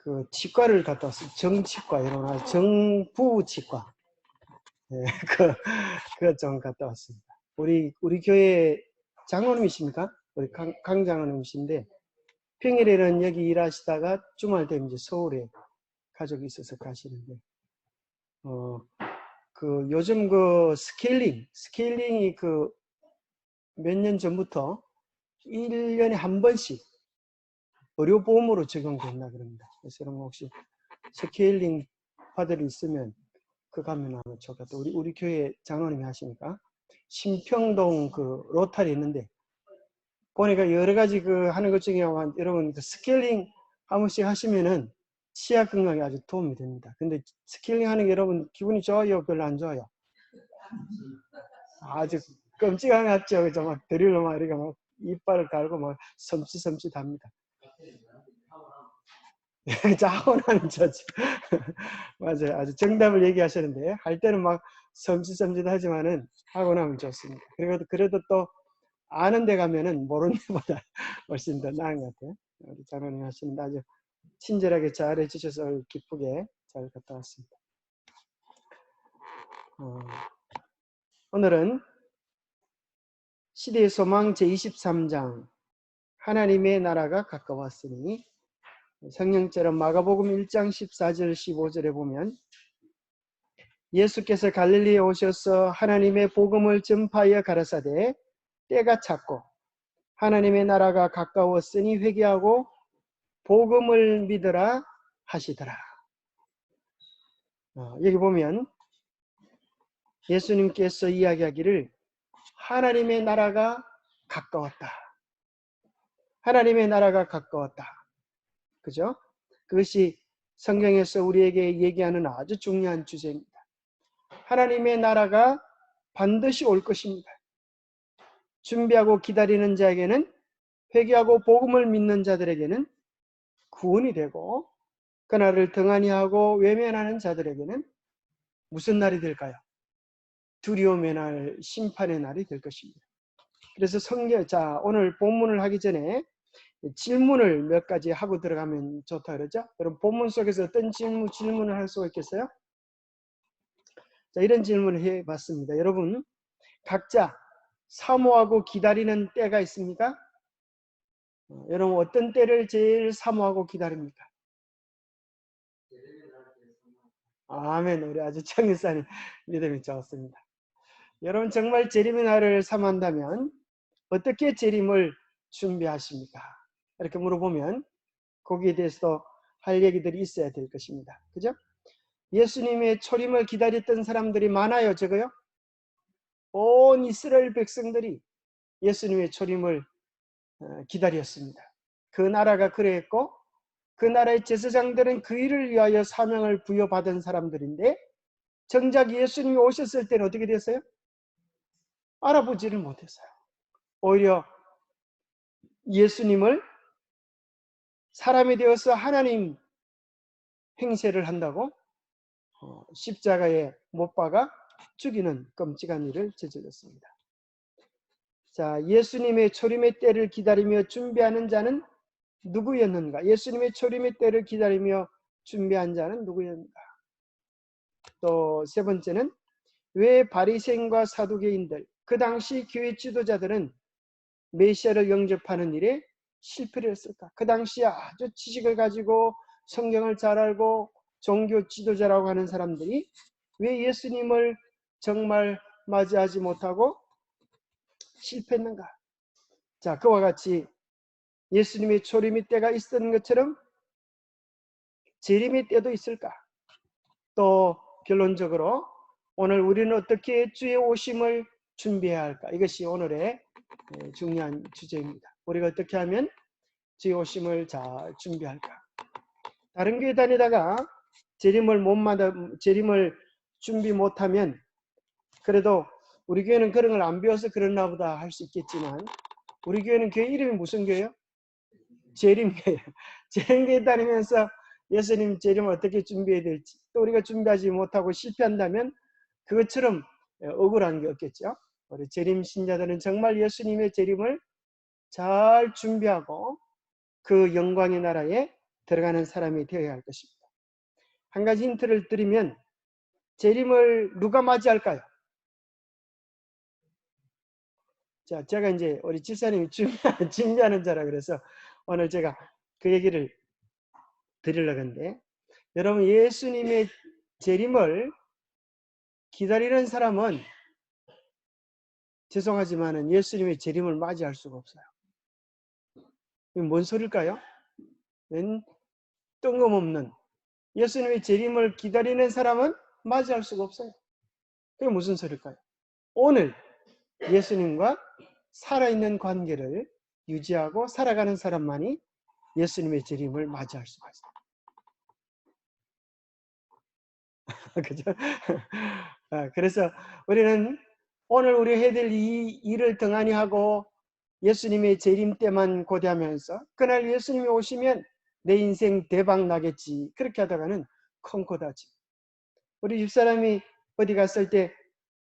그 치과를 갔다 왔어요. 정치과 이런 정부치과. 네, 그거 좀 갔다 왔습니다. 우리 교회 장로님이십니까? 우리 강 장로님이신데 평일에는 여기 일하시다가 주말 되면 이제 서울에 가족이 있어서 가시는데 그 요즘 그 스케일링이 그 몇 년 전부터 1년에 한 번씩 의료보험으로 적용된다 그럽니다. 그래서 여러분 혹시 스케일링 파들이 있으면 그 가면 아마 좋겠다. 우리 교회 장로님이 하시니까 신평동 그 로타리 있는데 보니까 여러 가지 그 하는 것 중에 여러분 그 스케일링 한 번씩 하시면은 치아 건강에 아주 도움이 됩니다. 근데 스케일링 하는 게 여러분 기분이 좋아요? 별로 안 좋아요? 아주 끔찍한 것 같죠? 그죠? 막 드릴로 막 이렇게 막 이빨을 갈고 막 섬찟합니다. 하고 나면 좋죠. 맞아요. 아주 정답을 얘기하셨는데 할 때는 막 섬찟하지만은 하고 나면 좋습니다. 그래도 또 아는 데 가면은 모르는 데보다 훨씬 더 나은 것 같아요. 우리 장로님 하시는데 아주 친절하게 잘 해주셔서 기쁘게 잘 갔다 왔습니다. 오늘은 시대의 소망 제23장 하나님의 나라가 가까웠으니 성령처럼 마가복음 1장 14절 15절에 보면 예수께서 갈릴리에 오셔서 하나님의 복음을 전파하여 가라사대 때가 찼고 하나님의 나라가 가까웠으니 회개하고 복음을 믿으라 하시더라. 여기 보면 예수님께서 이야기하기를 하나님의 나라가 가까웠다. 하나님의 나라가 가까웠다. 그죠? 그것이 성경에서 우리에게 얘기하는 아주 중요한 주제입니다. 하나님의 나라가 반드시 올 것입니다. 준비하고 기다리는 자에게는 회개하고 복음을 믿는 자들에게는 구원이 되고 그날을 등한히 하고 외면하는 자들에게는 무슨 날이 될까요? 두려움의 날, 심판의 날이 될 것입니다. 그래서 오늘 본문을 하기 전에 질문을 몇 가지 하고 들어가면 좋다 그러죠? 여러분 본문 속에서 어떤 질문을 할 수가 있겠어요? 자, 이런 질문을 해봤습니다. 여러분 각자 사모하고 기다리는 때가 있습니까? 여러분 어떤 때를 제일 사모하고 기다립니까? 아멘. 우리 아주 청일사님 믿음이 좋습니다. 여러분 정말 재림의 날을 사모한다면 어떻게 재림을 준비하십니까? 이렇게 물어보면 거기에 대해서도 할 얘기들이 있어야 될 것입니다. 그죠? 예수님의 초림을 기다렸던 사람들이 많아요. 적어요? 온 이스라엘 백성들이 예수님의 초림을 기다렸습니다. 그 나라가 그랬고 그 나라의 제사장들은 그 일을 위하여 사명을 부여받은 사람들인데 정작 예수님이 오셨을 때는 어떻게 됐어요? 알아보지를 못했어요. 오히려 예수님을 사람이 되어서 하나님 행세를 한다고 십자가에 못 박아 죽이는 끔찍한 일을 저질렀습니다. 자, 예수님의 초림의 때를 기다리며 준비하는 자는 누구였는가? 예수님의 초림의 때를 기다리며 준비한 자는 누구였는가? 또 세 번째는 왜 바리새인과 사두개인들, 그 당시 교회 지도자들은 메시아를 영접하는 일에 실패를 했을까? 그 당시에 아주 지식을 가지고 성경을 잘 알고 종교 지도자라고 하는 사람들이 왜 예수님을 정말 맞이하지 못하고 실패했는가? 자, 그와 같이 예수님의 초림의 때가 있었던 것처럼 재림의 때도 있을까? 또 결론적으로 오늘 우리는 어떻게 주의 오심을 준비해야 할까? 이것이 오늘의 중요한 주제입니다. 우리가 어떻게 하면 주의 오심을 잘 준비할까? 다른 교회 다니다가 재림을 준비 못하면 그래도 우리 교회는 그런 걸 안 배워서 그랬나 보다 할 수 있겠지만 우리 교회는 교회 이름이 무슨 교회예요? 재림교회예요. 재림교회 다니면서 예수님 재림을 어떻게 준비해야 될지 또 우리가 준비하지 못하고 실패한다면 그것처럼 억울한 게 없겠죠. 우리 재림 신자들은 정말 예수님의 재림을 잘 준비하고 그 영광의 나라에 들어가는 사람이 되어야 할 것입니다. 한 가지 힌트를 드리면 재림을 누가 맞이할까요? 자, 제가 이제 우리 집사님이 준비하는 자라 그래서 오늘 제가 그 얘기를 드리려고 하는데, 여러분, 예수님의 재림을 기다리는 사람은 죄송하지만은 예수님의 재림을 맞이할 수가 없어요. 이게 뭔 소릴까요? 웬 뜬금없는, 예수님의 재림을 기다리는 사람은 맞이할 수가 없어요. 그게 무슨 소릴까요? 오늘 예수님과 살아있는 관계를 유지하고 살아가는 사람만이 예수님의 재림을 맞이할 수가 있어요. 그죠? 그래서 우리는 오늘 우리 해야 될 이 일을 등한히 하고 예수님의 재림 때만 고대하면서 그날 예수님이 오시면 내 인생 대박 나겠지, 그렇게 하다가는 콩코다지. 우리 집사람이 어디 갔을 때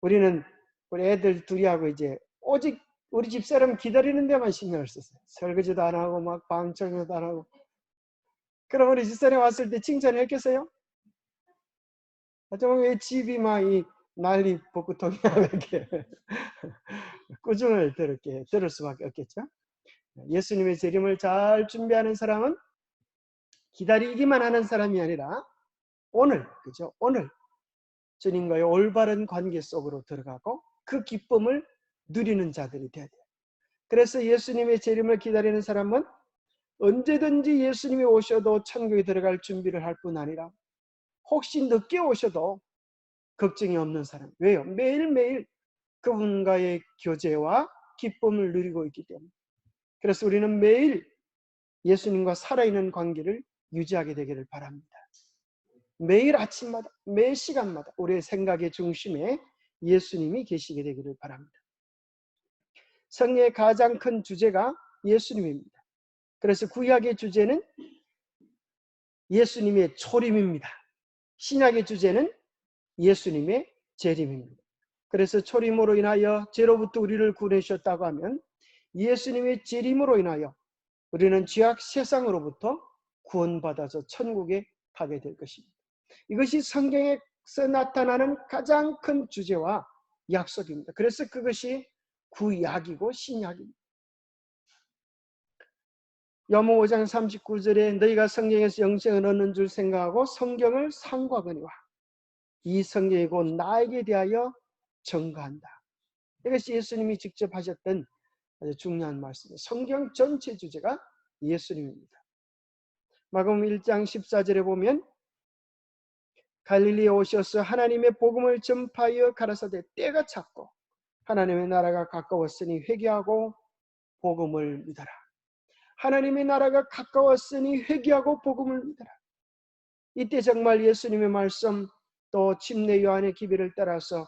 우리는 우리 애들 둘이하고 이제 오직 우리 집사람 기다리는 데만 신경을 썼어요. 설거지도 안 하고 막 방청도 안 하고. 그럼 우리 집사람 왔을 때 칭찬했겠어요? 하지만 왜 집이 막 이 난리 복구통이야 이렇게 꾸중을 들을 수밖에 없겠죠. 예수님의 재림을 잘 준비하는 사람은 기다리기만 하는 사람이 아니라 오늘, 그죠? 오늘 주님과의 올바른 관계 속으로 들어가고 그 기쁨을 누리는 자들이 되어야 돼요. 그래서 예수님의 재림을 기다리는 사람은 언제든지 예수님이 오셔도 천국에 들어갈 준비를 할 뿐 아니라 혹시 늦게 오셔도 걱정이 없는 사람. 왜요? 매일매일 그분과의 교제와 기쁨을 누리고 있기 때문에. 그래서 우리는 매일 예수님과 살아있는 관계를 유지하게 되기를 바랍니다. 매일 아침마다, 매 시간마다 우리의 생각의 중심에 예수님이 계시게 되기를 바랍니다. 성경의 가장 큰 주제가 예수님입니다. 그래서 구약의 주제는 예수님의 초림입니다. 신약의 주제는 예수님의 재림입니다. 그래서 초림으로 인하여 죄로부터 우리를 구원하셨다고 하면 예수님의 재림으로 인하여 우리는 죄악 세상으로부터 구원받아서 천국에 가게 될 것입니다. 이것이 성경에서 나타나는 가장 큰 주제와 약속입니다. 그래서 그것이 구약이고 신약입니다. 요한복음 5장 39절에 너희가 성경에서 영생을 얻는 줄 생각하고 성경을 상고하거니와 이 성경이 곧 나에게 대하여 증거한다. 이것이 예수님이 직접 하셨던 아주 중요한 말씀입니다. 성경 전체 주제가 예수님입니다. 마가복음 1장 14절에 보면 갈릴리에 오셔서 하나님의 복음을 전파하여 가라사대 때가 찼고 하나님의 나라가 가까웠으니 회개하고 복음을 믿어라. 하나님의 나라가 가까웠으니 회개하고 복음을 믿어라. 이때 정말 예수님의 말씀 또 침례 요한의 기비를 따라서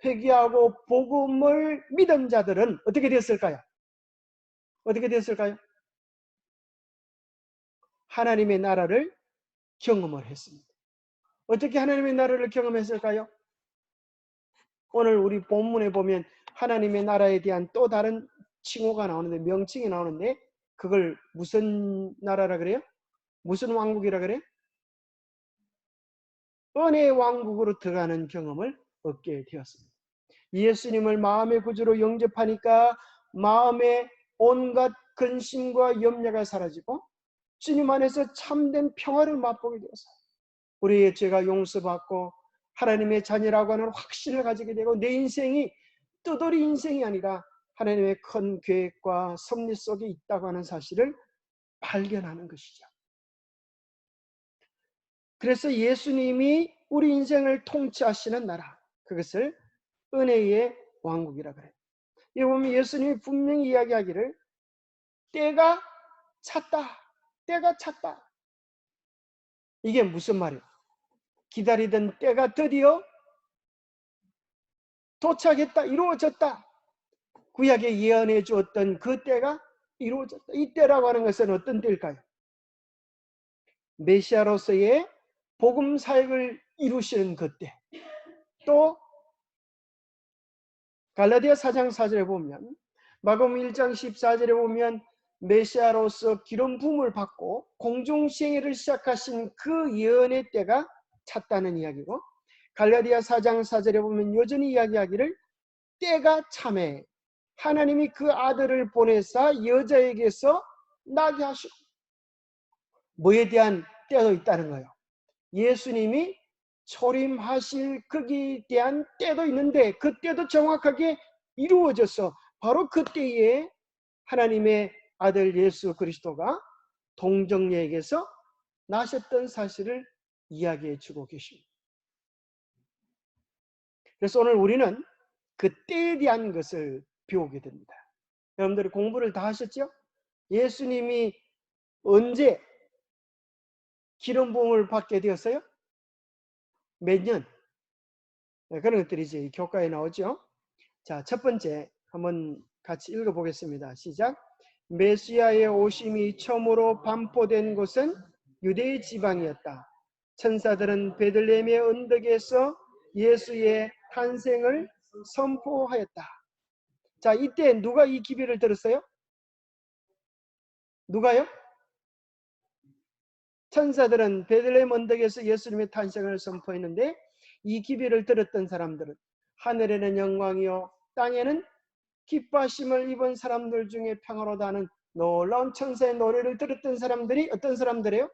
회개하고 복음을 믿은 자들은 어떻게 됐을까요? 어떻게 됐을까요? 하나님의 나라를 경험을 했습니다. 어떻게 하나님의 나라를 경험했을까요? 오늘 우리 본문에 보면 하나님의 나라에 대한 또 다른 칭호가 나오는데, 명칭이 나오는데 그걸 무슨 나라라 그래요? 무슨 왕국이라 그래요? 은혜의 왕국으로 들어가는 경험을 얻게 되었습니다. 예수님을 마음의 구주로 영접하니까 마음의 온갖 근심과 염려가 사라지고 주님 안에서 참된 평화를 맛보게 되었어요. 우리의 죄가 용서받고 하나님의 자녀라고 하는 확신을 가지게 되고 내 인생이 떠돌이 인생이 아니라 하나님의 큰 계획과 섭리 속에 있다고 하는 사실을 발견하는 것이죠. 그래서 예수님이 우리 인생을 통치하시는 나라, 그것을 은혜의 왕국이라 그래요. 이 보면 예수님이 분명히 이야기하기를 때가 찼다, 때가 찼다. 이게 무슨 말이에요? 기다리던 때가 드디어 도착했다, 이루어졌다. 구약에 예언해 주었던 그 때가 이루어졌다. 이 때라고 하는 것은 어떤 때일까요? 메시아로서의 복음 사역을 이루시는 그 때. 또 갈라디아 4장 4절에 보면, 마가복음 1장 14절에 보면 메시아로서 기름 부음을 받고 공중시행회를 시작하신 그 예언의 때가 찼다는 이야기고, 갈라디아 4장 4절에 보면 여전히 이야기하기를 때가 참에 하나님이 그 아들을 보내사 여자에게서 나게 하시고, 뭐에 대한 때도 있다는 거예요. 예수님이 초림하실 거기에 대한 때도 있는데 그 때도 정확하게 이루어져서 바로 그 때에 하나님의 아들 예수 그리스도가 동정녀에게서 나셨던 사실을 이야기해 주고 계십니다. 그래서 오늘 우리는 그 때에 대한 것을 배우게 됩니다. 여러분들이 공부를 다 하셨죠? 예수님이 언제 기름 부음을 받게 되었어요? 몇 년? 그런 것들이 이제 교과에 나오죠. 자, 첫 번째 한번 같이 읽어보겠습니다. 시작. 메시아의 오심이 처음으로 반포된 곳은 유대 지방이었다. 천사들은 베들레헴의 언덕에서 예수의 탄생을 선포하였다. 자, 이때 누가 이 기비를 들었어요? 누가요? 천사들은 베들레헴 언덕에서 예수님의 탄생을 선포했는데 이 기비를 들었던 사람들은 하늘에는 영광이요 땅에는 기뻐하심을 입은 사람들 중에 평화로다는 놀라운 천사의 노래를 들었던 사람들이 어떤 사람들이에요?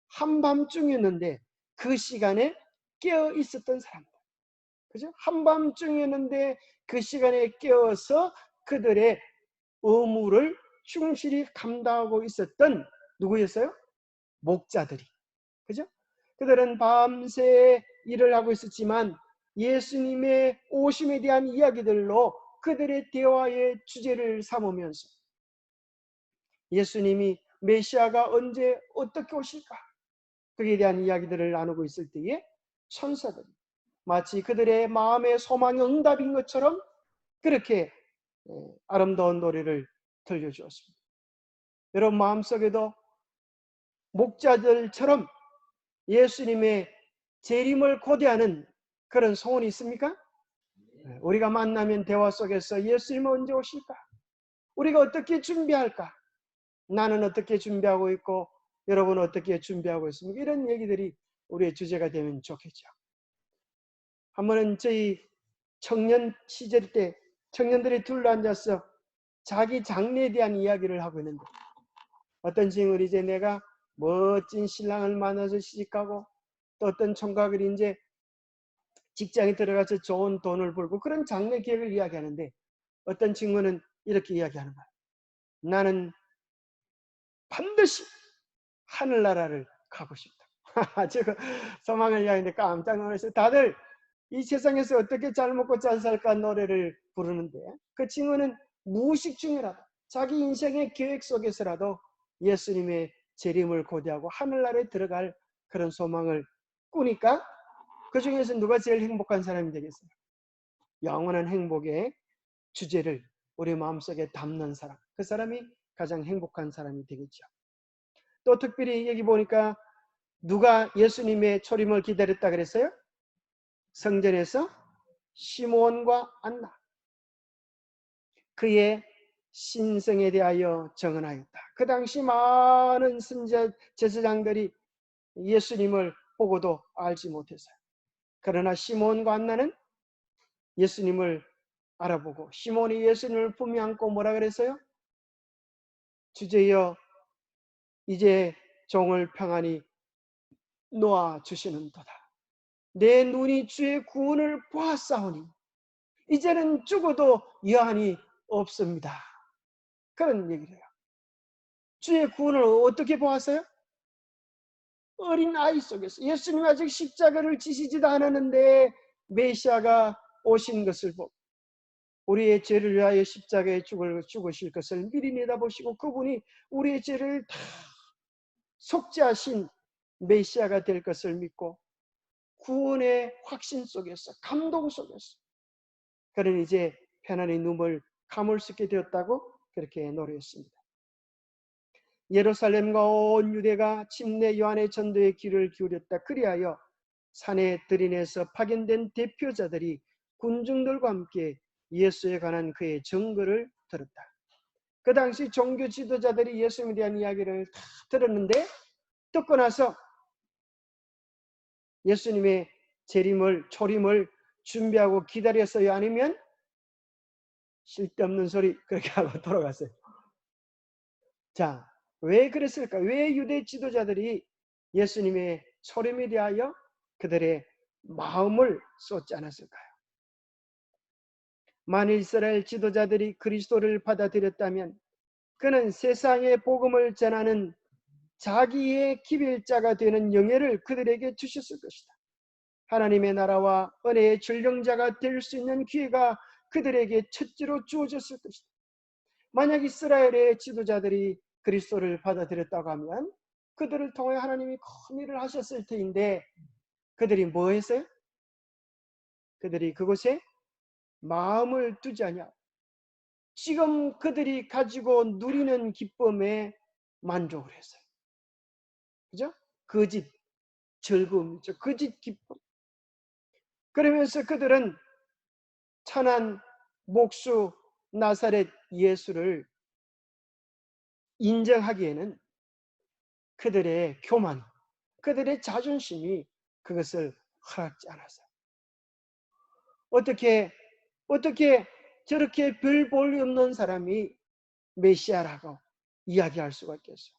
한밤중이었는데 그 시간에 깨어 있었던 사람들. 그죠? 한밤중이었는데 그 시간에 깨어서 그들의 의무를 충실히 감당하고 있었던 누구였어요? 목자들이. 그죠? 그들은 밤새 일을 하고 있었지만 예수님의 오심에 대한 이야기들로 그들의 대화의 주제를 삼으면서 예수님이 메시아가 언제 어떻게 오실까? 그에 대한 이야기들을 나누고 있을 때에 천사들이 마치 그들의 마음의 소망의 응답인 것처럼 그렇게 아름다운 노래를 들려주었습니다. 여러분 마음속에도 목자들처럼 예수님의 재림을 고대하는 그런 소원이 있습니까? 우리가 만나면 대화 속에서 예수님은 언제 오실까? 우리가 어떻게 준비할까? 나는 어떻게 준비하고 있고 여러분은 어떻게 준비하고 있습니까? 이런 얘기들이 우리의 주제가 되면 좋겠죠. 한 번은 저희 청년 시절 때 청년들이 둘러앉아서 자기 장래에 대한 이야기를 하고 있는데 어떤 친구는 이제 내가 멋진 신랑을 만나서 시집가고 또 어떤 총각이 이제 직장에 들어가서 좋은 돈을 벌고 그런 장래 계획을 이야기하는데 어떤 친구는 이렇게 이야기하는 거야. 나는 반드시 하늘나라를 가고 싶다. 제가 소망을 이야기하는데 깜짝 놀랐어요. 다들 이 세상에서 어떻게 잘 먹고 잘 살까 노래를 부르는데 그 친구는 무의식 중이라도 자기 인생의 계획 속에서라도 예수님의 재림을 고대하고 하늘나라에 들어갈 그런 소망을 꾸니까 그 중에서 누가 제일 행복한 사람이 되겠어요? 영원한 행복의 주제를 우리 마음속에 담는 사람, 그 사람이 가장 행복한 사람이 되겠죠. 또 특별히 여기 보니까 누가 예수님의 초림을 기다렸다 그랬어요? 성전에서 시몬과 안나, 그의 신성에 대하여 정언하였다. 그 당시 많은 선지자 제사장들이 예수님을 보고도 알지 못했어요. 그러나 시몬과 안나는 예수님을 알아보고 시몬이 예수님을 품에 안고 뭐라 그랬어요? 주제여 이제 종을 평안히 놓아 주시는도다. 내 눈이 주의 구원을 보았사오니 이제는 죽어도 여한이 없습니다. 그런 얘기를 해요. 주의 구원을 어떻게 보았어요? 어린 아이 속에서. 예수님이 아직 십자가를 지시지도 않았는데 메시아가 오신 것을 보고 우리의 죄를 위하여 십자가에 죽으실 것을 미리 내다보시고 그분이 우리의 죄를 다 속죄하신 메시아가 될 것을 믿고 구원의 확신 속에서 감동 속에서 그는 이제 편안히 눈을 감을 수 있게 되었다고 그렇게 노래했습니다. 예루살렘과 온 유대가 침례 요한의 전도에 귀를 기울였다. 그리하여 산에 들인해서 파견된 대표자들이 군중들과 함께 예수에 관한 그의 증거를 들었다. 그 당시 종교 지도자들이 예수님에 대한 이야기를 다 들었는데, 듣고 나서 예수님의 초림을 준비하고 기다렸어요? 아니면 쓸데없는 소리 그렇게 하고 돌아갔어요? 자, 왜 그랬을까? 왜 유대 지도자들이 예수님의 초림에 대하여 그들의 마음을 쏟지 않았을까요? 만일 이스라엘 지도자들이 그리스도를 받아들였다면 그는 세상의 복음을 전하는 자기의 기별자가 되는 영예를 그들에게 주셨을 것이다. 하나님의 나라와 은혜의 전령자가 될 수 있는 기회가 그들에게 첫째로 주어졌을 것이다. 만약 이스라엘의 지도자들이 그리스도를 받아들였다고 하면 그들을 통해 하나님이 큰 일을 하셨을 터인데, 그들이 뭐 했어요? 그들이 그곳에 마음을 두지 않냐. 지금 그들이 가지고 누리는 기쁨에 만족을 했어요. 그죠? 거짓 즐거움이죠. 거짓 기쁨. 그러면서 그들은 천한 목수 나사렛 예수를 인정하기에는 그들의 교만, 그들의 자존심이 그것을 허락지 않았어요. 어떻게 저렇게 별 볼일 없는 사람이 메시아라고 이야기할 수가 있겠어요?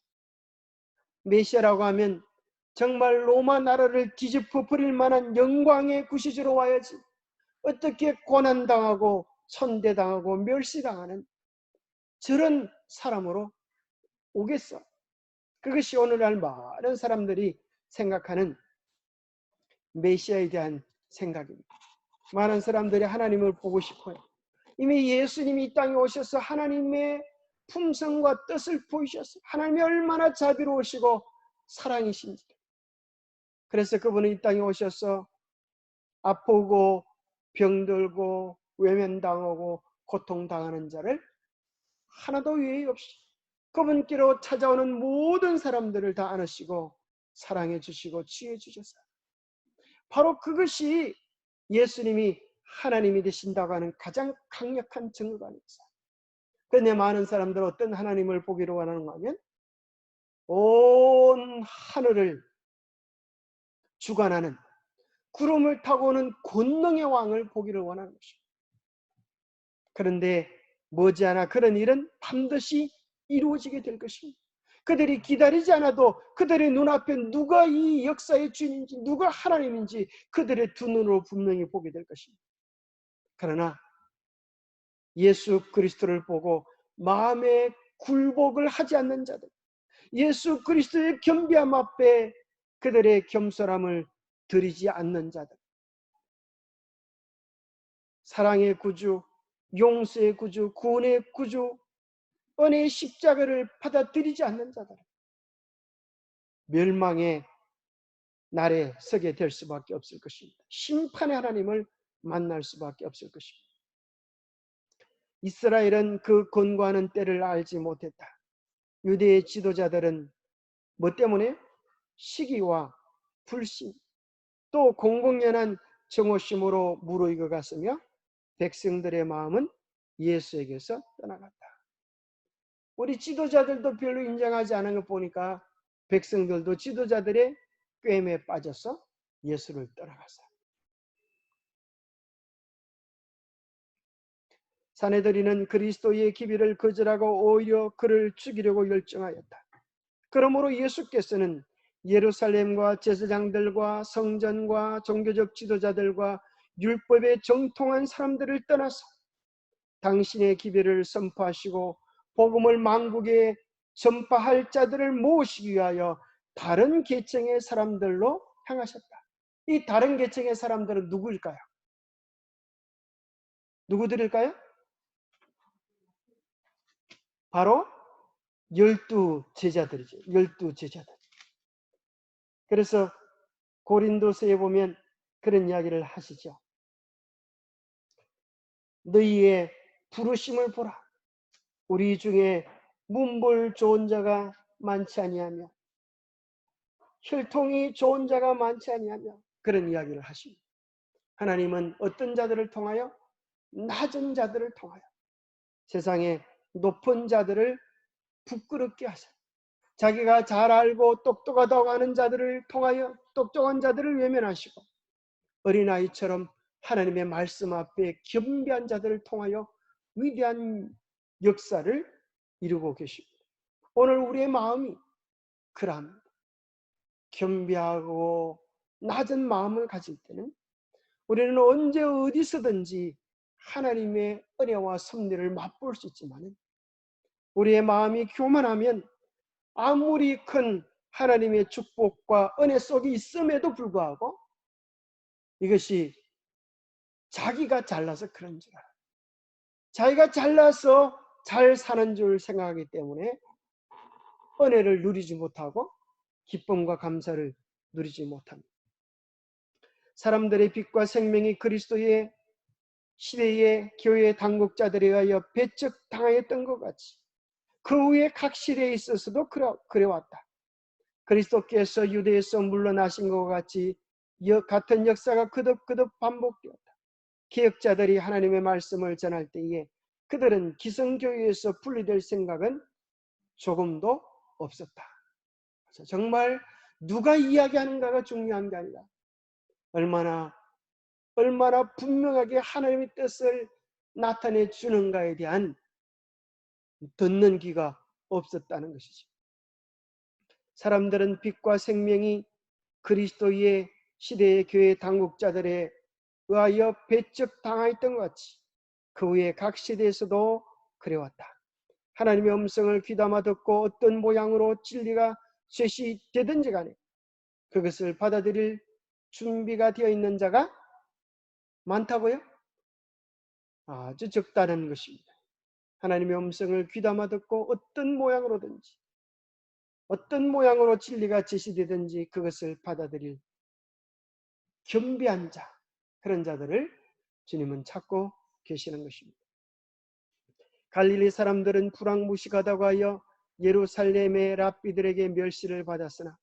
메시아라고 하면 정말 로마 나라를 뒤집어 버릴 만한 영광의 구시주로 와야지, 어떻게 고난당하고 천대당하고 멸시당하는 저런 사람으로 오겠어? 그것이 오늘날 많은 사람들이 생각하는 메시아에 대한 생각입니다. 많은 사람들이 하나님을 보고 싶어요. 이미 예수님이 이 땅에 오셔서 하나님의 품성과 뜻을 보이셨어요. 하나님이 얼마나 자비로우시고 사랑이신지. 그래서 그분은 이 땅에 오셔서 아프고 병들고 외면당하고 고통당하는 자를 하나도 예의 없이 그분께로 찾아오는 모든 사람들을 다 안으시고 사랑해 주시고 치유해 주셨어요. 바로 그것이 예수님이 하나님이 되신다고 하는 가장 강력한 증거가 아니겠어요? 그런데 많은 사람들은 어떤 하나님을 보기를 원하는가 하면 온 하늘을 주관하는, 구름을 타고 오는 권능의 왕을 보기를 원하는 것입니다. 그런데 머지않아 그런 일은 반드시 이루어지게 될 것입니다. 그들이 기다리지 않아도 그들의 눈앞에 누가 이 역사의 주인인지, 누가 하나님인지 그들의 두 눈으로 분명히 보게 될 것입니다. 그러나 예수 그리스도를 보고 마음에 굴복을 하지 않는 자들, 예수 그리스도의 겸비함 앞에 그들의 겸손함을 드리지 않는 자들, 사랑의 구주, 용서의 구주, 구원의 구주, 은혜의 십자가를 받아들이지 않는 자들, 멸망의 날에 서게 될 수밖에 없을 것입니다. 심판의 하나님을 만날 수밖에 없을 것입니다. 이스라엘은 그 권고하는 때를 알지 못했다. 유대의 지도자들은 뭐 때문에? 시기와 불신, 또 공공연한 정오심으로 무르익어 갔으며 백성들의 마음은 예수에게서 떠나갔다. 우리 지도자들도 별로 인정하지 않은 거 보니까 백성들도 지도자들의 꾀임에 빠져서 예수를 떠나갔어요. 사내들이는 그리스도의 기비를 거절하고 오히려 그를 죽이려고 열정하였다. 그러므로 예수께서는 예루살렘과 제사장들과 성전과 종교적 지도자들과 율법에 정통한 사람들을 떠나서 당신의 기별을 선포하시고 복음을 만국에 전파할 자들을 모으시기 위하여 다른 계층의 사람들로 향하셨다. 이 다른 계층의 사람들은 누구일까요? 누구들일까요? 바로 12제자들이죠. 12제자들. 그래서 고린도서에 보면 그런 이야기를 하시죠. 너희의 부르심을 보라. 우리 중에 문벌 좋은 자가 많지 아니하며 혈통이 좋은 자가 많지 아니하며 그런 이야기를 하십니다. 하나님은 어떤 자들을 통하여? 낮은 자들을 통하여 세상에 높은 자들을 부끄럽게 하사 자기가 잘 알고 똑똑하다고 하는 자들을 통하여 똑똑한 자들을 외면하시고 어린아이처럼 하나님의 말씀 앞에 겸비한 자들을 통하여 위대한 역사를 이루고 계십니다. 오늘 우리의 마음이 그러합니다. 겸비하고 낮은 마음을 가질 때는 우리는 언제 어디서든지 하나님의 은혜와 섭리를 맛볼 수 있지만 우리의 마음이 교만하면 아무리 큰 하나님의 축복과 은혜 속에 있음에도 불구하고 이것이 자기가 잘나서 그런 줄 알아요. 자기가 잘나서 잘 사는 줄 생각하기 때문에 은혜를 누리지 못하고 기쁨과 감사를 누리지 못합니다. 사람들의 빛과 생명이 그리스도의 시대의 교회의 당국자들에 의하여 배척당하였던 것 같이 그 후에 각 시대에 있어서도 그래왔다. 그리스도께서 유대에서 물러나신 것 같이 같은 역사가 거듭 반복되었다. 개혁자들이 하나님의 말씀을 전할 때에 그들은 기성교회에서 분리될 생각은 조금도 없었다. 정말 누가 이야기하는가가 중요한 게 아니라 얼마나 분명하게 하나님의 뜻을 나타내 주는가에 대한 듣는 귀가 없었다는 것이죠. 사람들은 빛과 생명이 그리스도의 시대의 교회 당국자들에 의하여 배척당하였던 것 같이 그 후에 각 시대에서도 그래왔다. 하나님의 음성을 귀담아 듣고 어떤 모양으로 진리가 제시되든지 간에 그것을 받아들일 준비가 되어 있는 자가 많다고요? 아주 적다는 것입니다. 하나님의 음성을 귀담아 듣고 어떤 모양으로든지 어떤 모양으로 진리가 제시되든지 그것을 받아들일 겸비한 자, 그런 자들을 주님은 찾고 계시는 것입니다. 갈릴리 사람들은 불황무식하다고 하여 예루살렘의 랍비들에게 멸시를 받았으나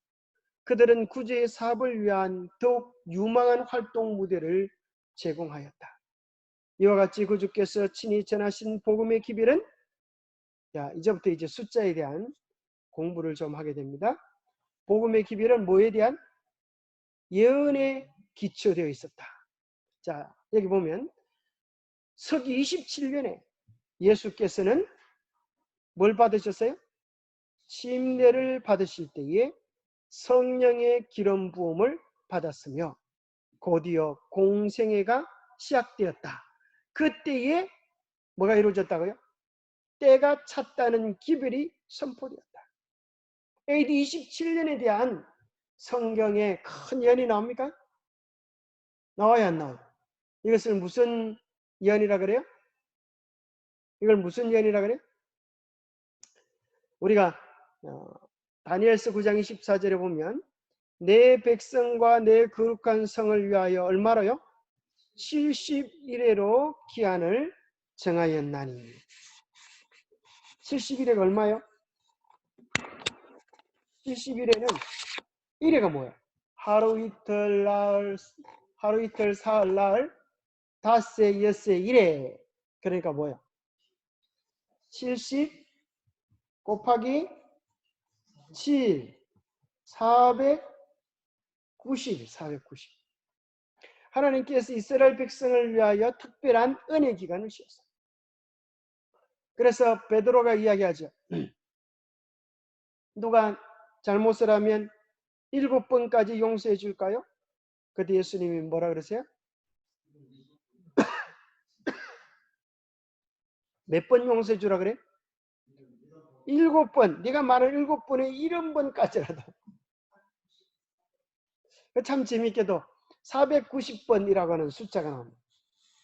그들은 구제의 사업을 위한 더욱 유망한 활동 무대를 제공하였다. 이와 같이 구주께서 친히 전하신 복음의 기별은 이제부터 이제 숫자에 대한 공부를 좀 하게 됩니다. 복음의 기별은 뭐에 대한? 예언에 기초되어 있었다. 자, 여기 보면 서기 27년에 예수께서는 뭘 받으셨어요? 침례를 받으실 때에 성령의 기름 부음을 받았으며 곧이어 공생애가 시작되었다. 그때에 뭐가 이루어졌다고요? 때가 찼다는 기별이 선포되었다. AD 27년에 대한 성경의 큰 예언이 나옵니까? 나와요, 안 나와요? 이것을 무슨 예언이라 그래요? 이걸 무슨 예언이라 그래요? 우리가 다니엘서 9장 24절에 보면 내 백성과 내 거룩한 성을 위하여 얼마로요? 70일에로 기한을 정하였나니. 70일에가 얼마요? 70일에는 일회가 뭐야? 하루 이틀 사흘 나흘 닷새 엿새 일회. 그러니까 뭐야? 70 곱하기 7 490. 하나님께서 이스라엘 백성을 위하여 특별한 은혜 기간을 주셨어요. 그래서 베드로가 이야기하죠. 누가 잘못을 하면 7번까지 용서해 줄까요? 그때 예수님이 뭐라 그러세요? 몇 번 용서해 주라 그래? 7번. 네가 말을 7번에 70번까지라도. 참 재밌게도 490번이라고 하는 숫자가 나옵니다.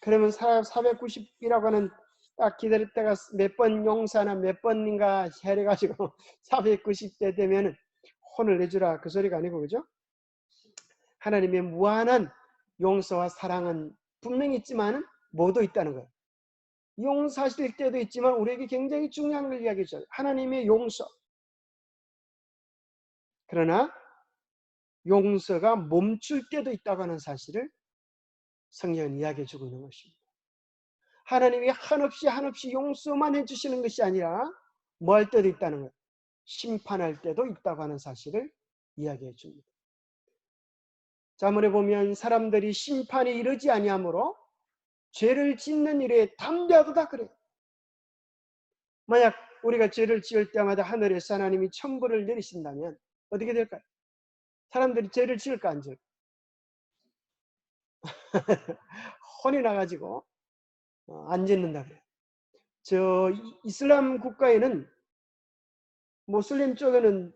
그러면 490이라고 하는 딱 기다렸다가 몇 번 용사나 몇 번인가 해가지고 490대 되면은 혼을 내주라 그 소리가 아니고, 그죠? 하나님의 무한한 용서와 사랑은 분명히 있지만 뭐도 있다는 거예요. 용서하실 때도 있지만 우리에게 굉장히 중요한 걸 이야기해줘요. 하나님의 용서. 그러나 용서가 멈출 때도 있다고 하는 사실을 성경은 이야기해주고 있는 것입니다. 하나님이 한없이 용서만 해주시는 것이 아니라 뭐 할 때도 있다는 거예요. 심판할 때도 있다고 하는 사실을 이야기해 줍니다. 자문에 보면 사람들이 심판에 이르지 아니하므로 죄를 짓는 일에 담대하도다 그래요. 만약 우리가 죄를 지을 때마다 하늘에서 하나님이 천벌을 내리신다면 어떻게 될까요? 사람들이 죄를 지을까 안 지을까? 혼이 나가지고 안 짓는다 그래요. 저 이슬람 국가에는 모슬림 쪽에는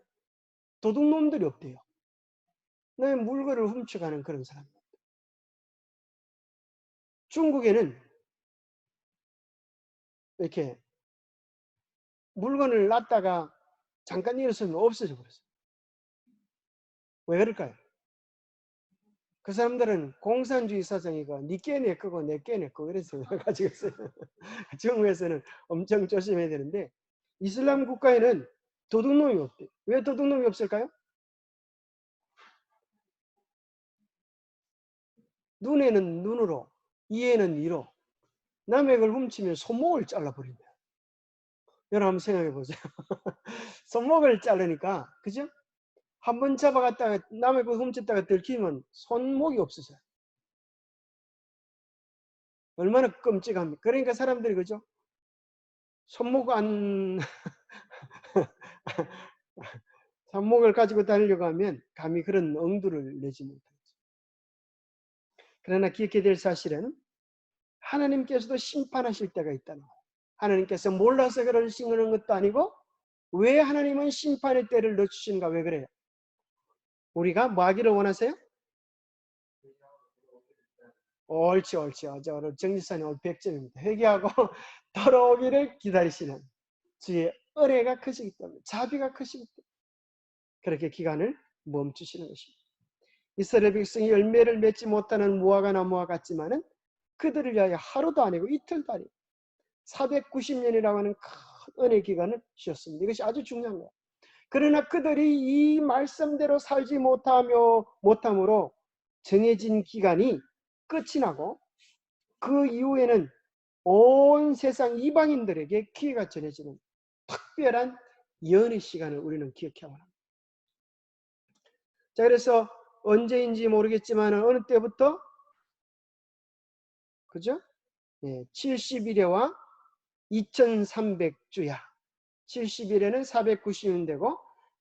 도둑놈들이 없대요. 내 물건을 훔쳐가는 그런 사람. 중국에는 이렇게 물건을 놨다가 잠깐 일어서면 없어져 버렸어요. 왜 그럴까요? 그 사람들은 공산주의 사상이고 니께 내 거고 내께 내 거고 이래서 가지고 있어요. 중국에서는 엄청 조심해야 되는데 이슬람 국가에는 도둑놈이 없대. 왜 도둑놈이 없을까요? 눈에는 눈으로, 이에는 이로. 남의 걸 훔치면 손목을 잘라버린다. 여러분 한번 생각해 보세요. 손목을 자르니까, 그죠? 한번 잡아갔다가 남의 걸 훔쳤다가 들키면 손목이 없어져요. 얼마나 끔찍합니까? 그러니까 사람들이, 그죠? 손목 안, 손목을 가지고 다니려고 하면 감히 그런 엄두를 내지 못하죠. 그러나 기억해야 될 사실은 하나님께서도 심판하실 때가 있다는 거예요. 하나님께서 몰라서 그러시는 것도 아니고 왜 하나님은 심판의 때를 늦추시는가? 왜 그래요? 우리가 뭐 하기를 원하세요? 옳지. 오늘 정지사님 오늘 100점입니다. 회개하고 돌아오기를 기다리시는 주의 은혜가 크시기 때문에, 자비가 크시기 때문에 그렇게 기간을 멈추시는 것입니다. 이스라엘 백성이 열매를 맺지 못하는 무화과 나무와 같지만은 그들을 위하여 하루도 아니고 이틀도 아니고 490년이라고 하는 큰 은혜 기간을 주셨습니다. 이것이 아주 중요한 거예요. 그러나 그들이 이 말씀대로 살지 못함으로 정해진 기간이 끝이 나고 그 이후에는 온 세상 이방인들에게 기회가 전해지는 특별한 예언의 시간을 우리는 기억해야 합니다. 자, 그래서 언제인지 모르겠지만 어느 때부터, 그죠? 70일에와 2300주야. 70일에는 490년 되고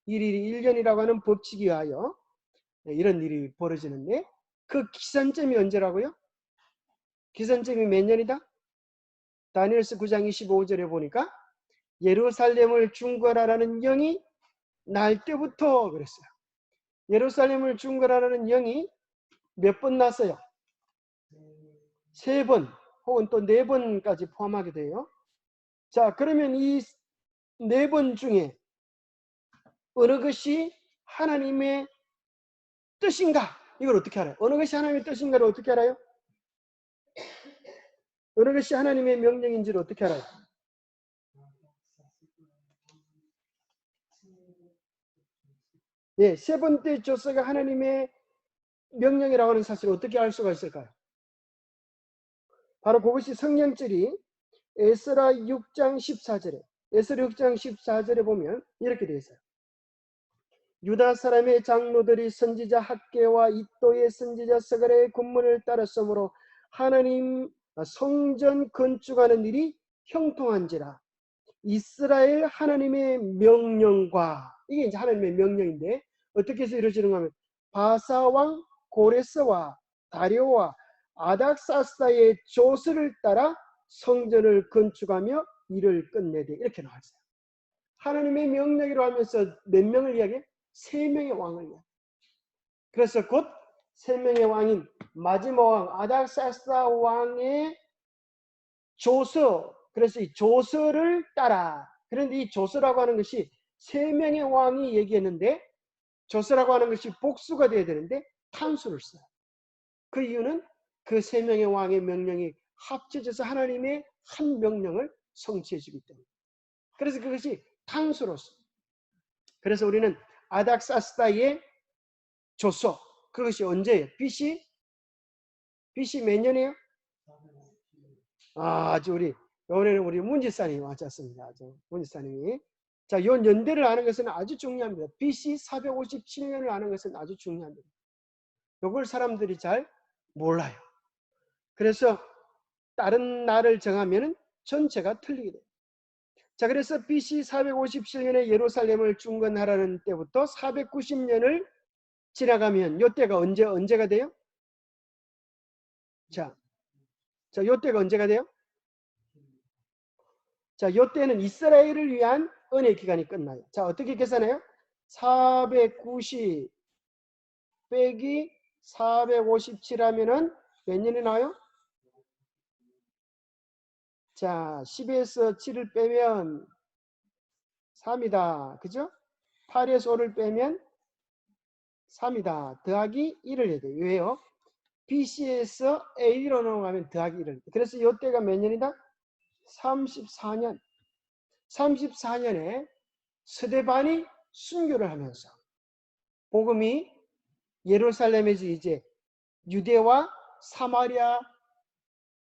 1일이 1년이라고 하는 법칙에 의하여 이런 일이 벌어지는데 그 기산점이 언제라고요? 기산점이 몇 년이다? 다니엘서 9장 25절에 보니까 예루살렘을 중건하라는 영이 날 때부터 그랬어요. 예루살렘을 중건하라는 영이 몇 번 났어요? 3번 혹은 또 4번까지 포함하게 돼요. 자, 그러면 이 4번 중에 어느 것이 하나님의 뜻인가? 이걸 어떻게 알아요? 어느 것이 하나님의 뜻인가를 어떻게 알아요? 어느 것이 하나님의 명령인지를 어떻게 알아요? 네, 세 번째 조서가 하나님의 명령이라고 하는 사실을 어떻게 알 수가 있을까요? 바로 그것이 성령절이 에스라 6장 14절에 에스라 6장 14절에 보면 이렇게 되어 있어요. 유다 사람의 장로들이 선지자 학개와 이또의 선지자 스가랴의 군문을 따랐으므로 하나님 성전 건축하는 일이 형통한지라. 이스라엘 하나님의 명령과, 이게 이제 하나님의 명령인데 어떻게 해서 이루어지는가 하면 바사왕 고레스와 다리오와 아닥사스다의 조서를 따라 성전을 건축하며 일을 끝내되, 이렇게 나와 있어요. 하나님의 명령이라고 하면서 몇 명을 이야기해? 3명의 왕을 이야기해. 그래서 곧 3명의 왕인 마지막 왕 아닥사스다 왕의 조서, 그래서 이 조서를 따라. 그런데 이 조서라고 하는 것이 3명의 왕이 얘기했는데 조서라고 하는 것이 복수가 돼야 되는데 탄수를 써요. 그 이유는 그 3명의 왕의 명령이 합쳐져서 하나님의 한 명령을 성취해 주기 때문에. 그래서 그것이 탄수로 써. 그래서 우리는 아닥사스다의 조서, 그것이 언제예요? BC 몇 년이에요? 아주 이번에는 우리 문지사님이 왔었습니다. 문지사님이. 자, 요 연대를 아는 것은 아주 중요합니다. BC 457년을 아는 것은 아주 중요합니다. 요걸 사람들이 잘 몰라요. 그래서 다른 날을 정하면 전체가 틀리게 돼요. 자, 그래서 BC 457년에 예루살렘을 중건하라는 때부터 490년을 지나가면 요 때가 언제가 돼요? 자, 요 때가 언제가 돼요? 자, 요 때는 이스라엘을 위한 은혜 기간이 끝나요. 자, 어떻게 계산해요? 490 빼기 457 하면은 몇 년이 나와요? 자, 10에서 7을 빼면 3이다. 그죠? 8에서 5를 빼면 3이다. 더하기 1을 해야 돼요. 왜요? BC에서 AD로 넘어가면 더하기 1을. 그래서 이때가 몇 년이다? 34년. 34년에 스데반이 순교를 하면서 복음이 예루살렘에서 이제 유대와 사마리아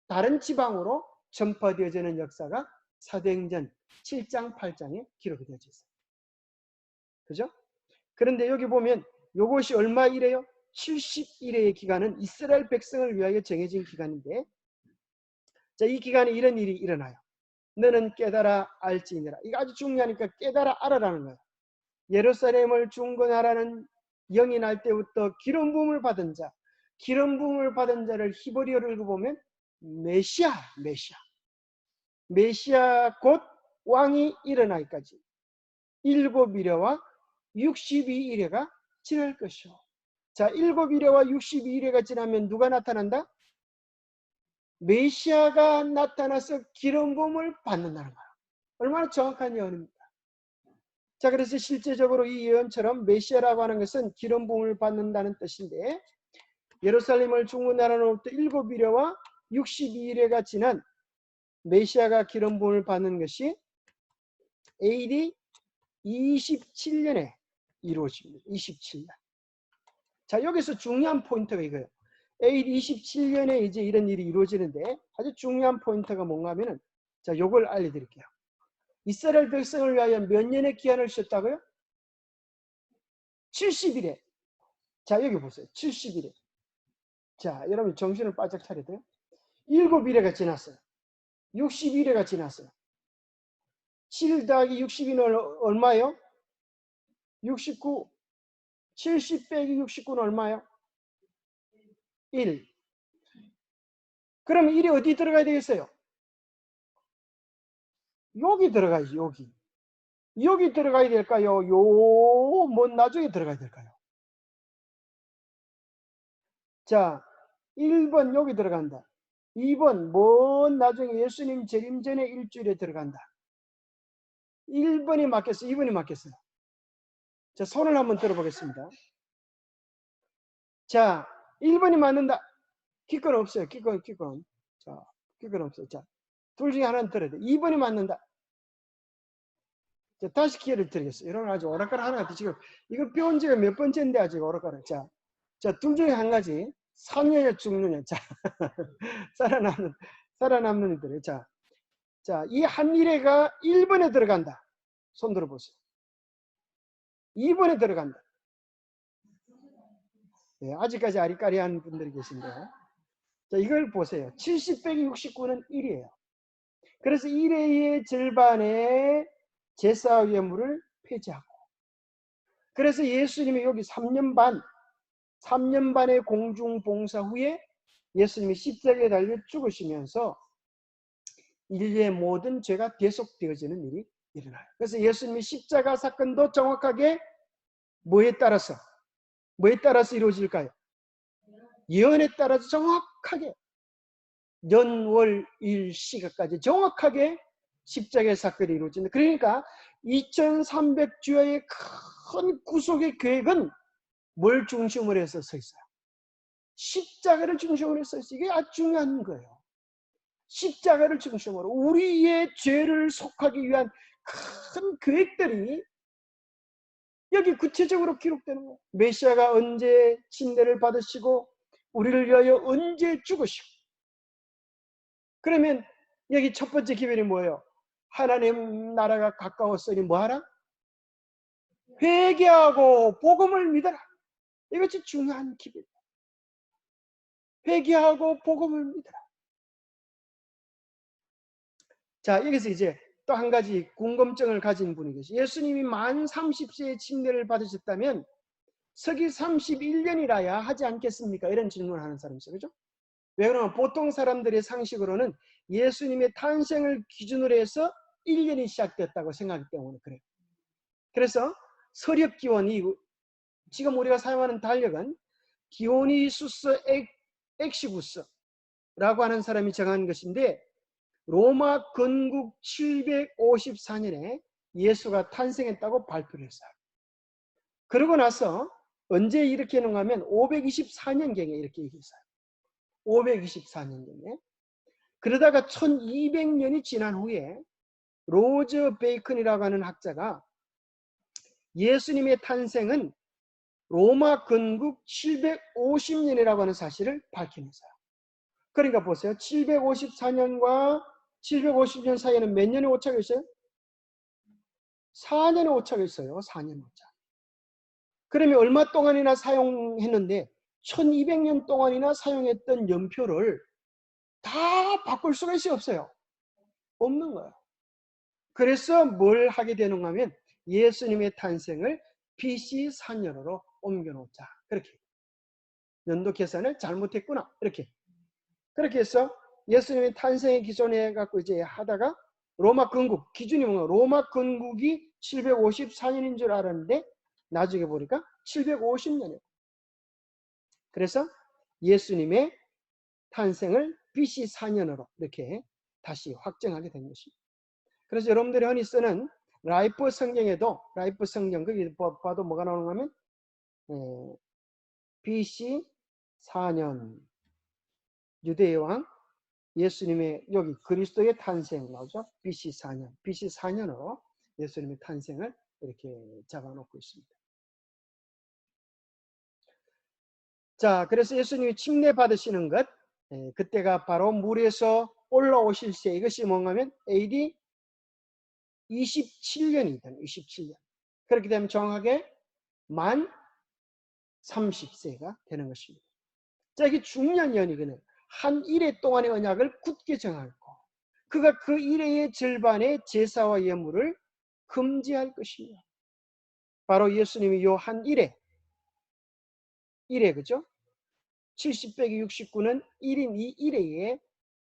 다른 지방으로 전파되어지는 역사가 사도행전 7장 8장에 기록이 되어 있어요. 그죠? 그런데 여기 보면 이것이 얼마 이래요? 70일의 기간은 이스라엘 백성을 위하여 정해진 기간인데, 자, 이 기간에 이런 일이 일어나요. 너는 깨달아 알지니라. 이거 아주 중요하니까 깨달아 알아라는 거예요. 예루살렘을 중건하라는 영이 날 때부터 기름 부음을 받은 자, 기름 부음을 받은 자를 히브리어를 읽어보면 메시아 곧 왕이 일어나기까지 7일회와 62일회가 지날 것이요. 자, 7일회와 62일회가 지나면 누가 나타난다? 메시아가 나타나서 기름 부음을 받는다는 거야. 얼마나 정확한 예언입니다. 자, 그래서 실제적으로 이 예언처럼 메시아라고 하는 것은 기름 부음을 받는다는 뜻인데, 예루살렘을 중건하라로부터 7일회와 62일회가 지난 메시아가 기름 부음을 받는 것이 AD 27년에 이루어집니다. 27년. 자, 여기서 중요한 포인트가 이거예요. AD 27년에 이제 이런 일이 이루어지는데 아주 중요한 포인트가 뭔가 하면은, 자, 요걸 알려드릴게요. 이스라엘 백성을 위하여 몇 년의 기한을 주셨다고요? 70일에. 자, 여기 보세요. 70일에. 자, 여러분 정신을 바짝 차려야 돼요. 7일회가 지났어요. 61회가 지났어요. 7 더하기 62는 얼마예요? 69. 70 빼기 69는 얼마예요? 1. 그럼 1이 어디 들어가야 되겠어요? 여기 들어가야지, 여기. 여기 들어가야 될까요? 나중에 들어가야 될까요? 자, 1번 여기 들어간다. 2번 나중에 예수님 재림 전에 일주일에 들어간다. 1번이 맞겠어요? 2번이 맞겠어요? 자, 손을 한번 들어보겠습니다. 자, 1번이 맞는다. 기권 없어요. 기권. 자, 기권 없어요. 자, 둘 중에 하나는 들어야 돼. 2번이 맞는다. 자, 다시 기회를 드리겠어요. 이런 아주 오락가락 하나 같아. 지금 이거 배운 지가 몇 번째인데 아직 오락가락. 자, 둘 중에 한 가지. 사느냐 죽느냐. 자, 살아남는 이들. 자, 이 한 일회가 1번에 들어간다. 손 들어보세요. 2번에 들어간다. 네, 아직까지 아리까리한 분들이 계신데. 자, 이걸 보세요. 70 빼기 69는 1이에요. 그래서 1회의 절반의 제사 예물을 폐지하고, 그래서 예수님이 여기 3년 반의 공중봉사 후에 예수님이 십자가에 달려 죽으시면서 인류의 모든 죄가 대속되어지는 일이 일어나요. 그래서 예수님이 십자가 사건도 정확하게 뭐에 따라서 이루어질까요? 예언에 따라서 정확하게 연월일 시각까지 정확하게 십자가의 사건이 이루어진다. 그러니까 2300주야의 큰 구속의 계획은 뭘 중심으로 해서 서 있어요? 십자가를 중심으로 해서 있어요. 이게 아주 중요한 거예요. 십자가를 중심으로 우리의 죄를 속하기 위한 큰 계획들이 여기 구체적으로 기록되는 거예요. 메시아가 언제 침례를 받으시고 우리를 위하여 언제 죽으시고 그러면 여기 첫 번째 기별이 뭐예요? 하나님 나라가 가까웠으니 뭐하라? 회개하고 복음을 믿어라. 이것이 중요한 기별. 회개하고 복음을 믿어라. 자, 여기서 이제 또 한 가지 궁금증을 가진 분이 계시죠. 예수님이 만 30세에 침례를 받으셨다면 서기 31년이라야 하지 않겠습니까? 이런 질문을 하는 사람이 있어요. 그죠? 왜 그러면 보통 사람들의 상식으로는 예수님의 탄생을 기준으로 해서 1년이 시작됐다고 생각하기 때문에 그래요. 그래서 서력기원이, 지금 우리가 사용하는 달력은 디오니수스 엑시구스라고 하는 사람이 정한 것인데, 로마 건국 754년에 예수가 탄생했다고 발표를 했어요. 그러고 나서 언제 이렇게 해놓은가 하면 524년경에 이렇게 얘기했어요. 524년경에. 그러다가 1200년이 지난 후에 로저 베이컨이라고 하는 학자가 예수님의 탄생은 로마 건국 750년이라고 하는 사실을 밝혀냈어요. 그러니까 보세요. 754년과 750년 사이에는 몇 년의 오차가 있어요? 4년의 오차가 있어요. 4년 오차. 그러면 얼마 동안이나 사용했는데 1200년 동안이나 사용했던 연표를 다 바꿀 수가 있어요? 없어요? 없는 거예요. 그래서 뭘 하게 되는가 하면 예수님의 탄생을 BC 4년으로 옮겨놓자. 그렇게. 연도 계산을 잘못했구나. 그렇게 해서 예수님의 탄생의 기존에 갖고 이제 하다가 로마 건국, 기준이 뭔가 로마 건국이 754년인 줄 알았는데 나중에 보니까 750년이에요. 그래서 예수님의 탄생을 BC 4년으로 이렇게 다시 확정하게 된 것입니다. 그래서 여러분들이 흔히 쓰는 라이프 성경에도, 라이프 성경, 거기 봐도 뭐가 나오는가 하면 BC 4년 유대의 왕 예수님의, 여기 그리스도의 탄생 나오죠. BC 4년. BC 4년으로 예수님의 탄생을 이렇게 잡아놓고 있습니다. 자, 그래서 예수님이 침례 받으시는 것, 그때가 바로 물에서 올라오실 때, 이것이 뭔가 하면 AD 27년이든 27년. 그렇게 되면 정확하게 만 30세가 되는 것입니다. 자, 이게 중요한 연이거든요. 한 일해 동안의 언약을 굳게 정하고 그가 그 일해의 절반의 제사와 예물을 금지할 것입니다. 바로 예수님이 요 한 일해, 그죠? 70 빼기 69는 1인 이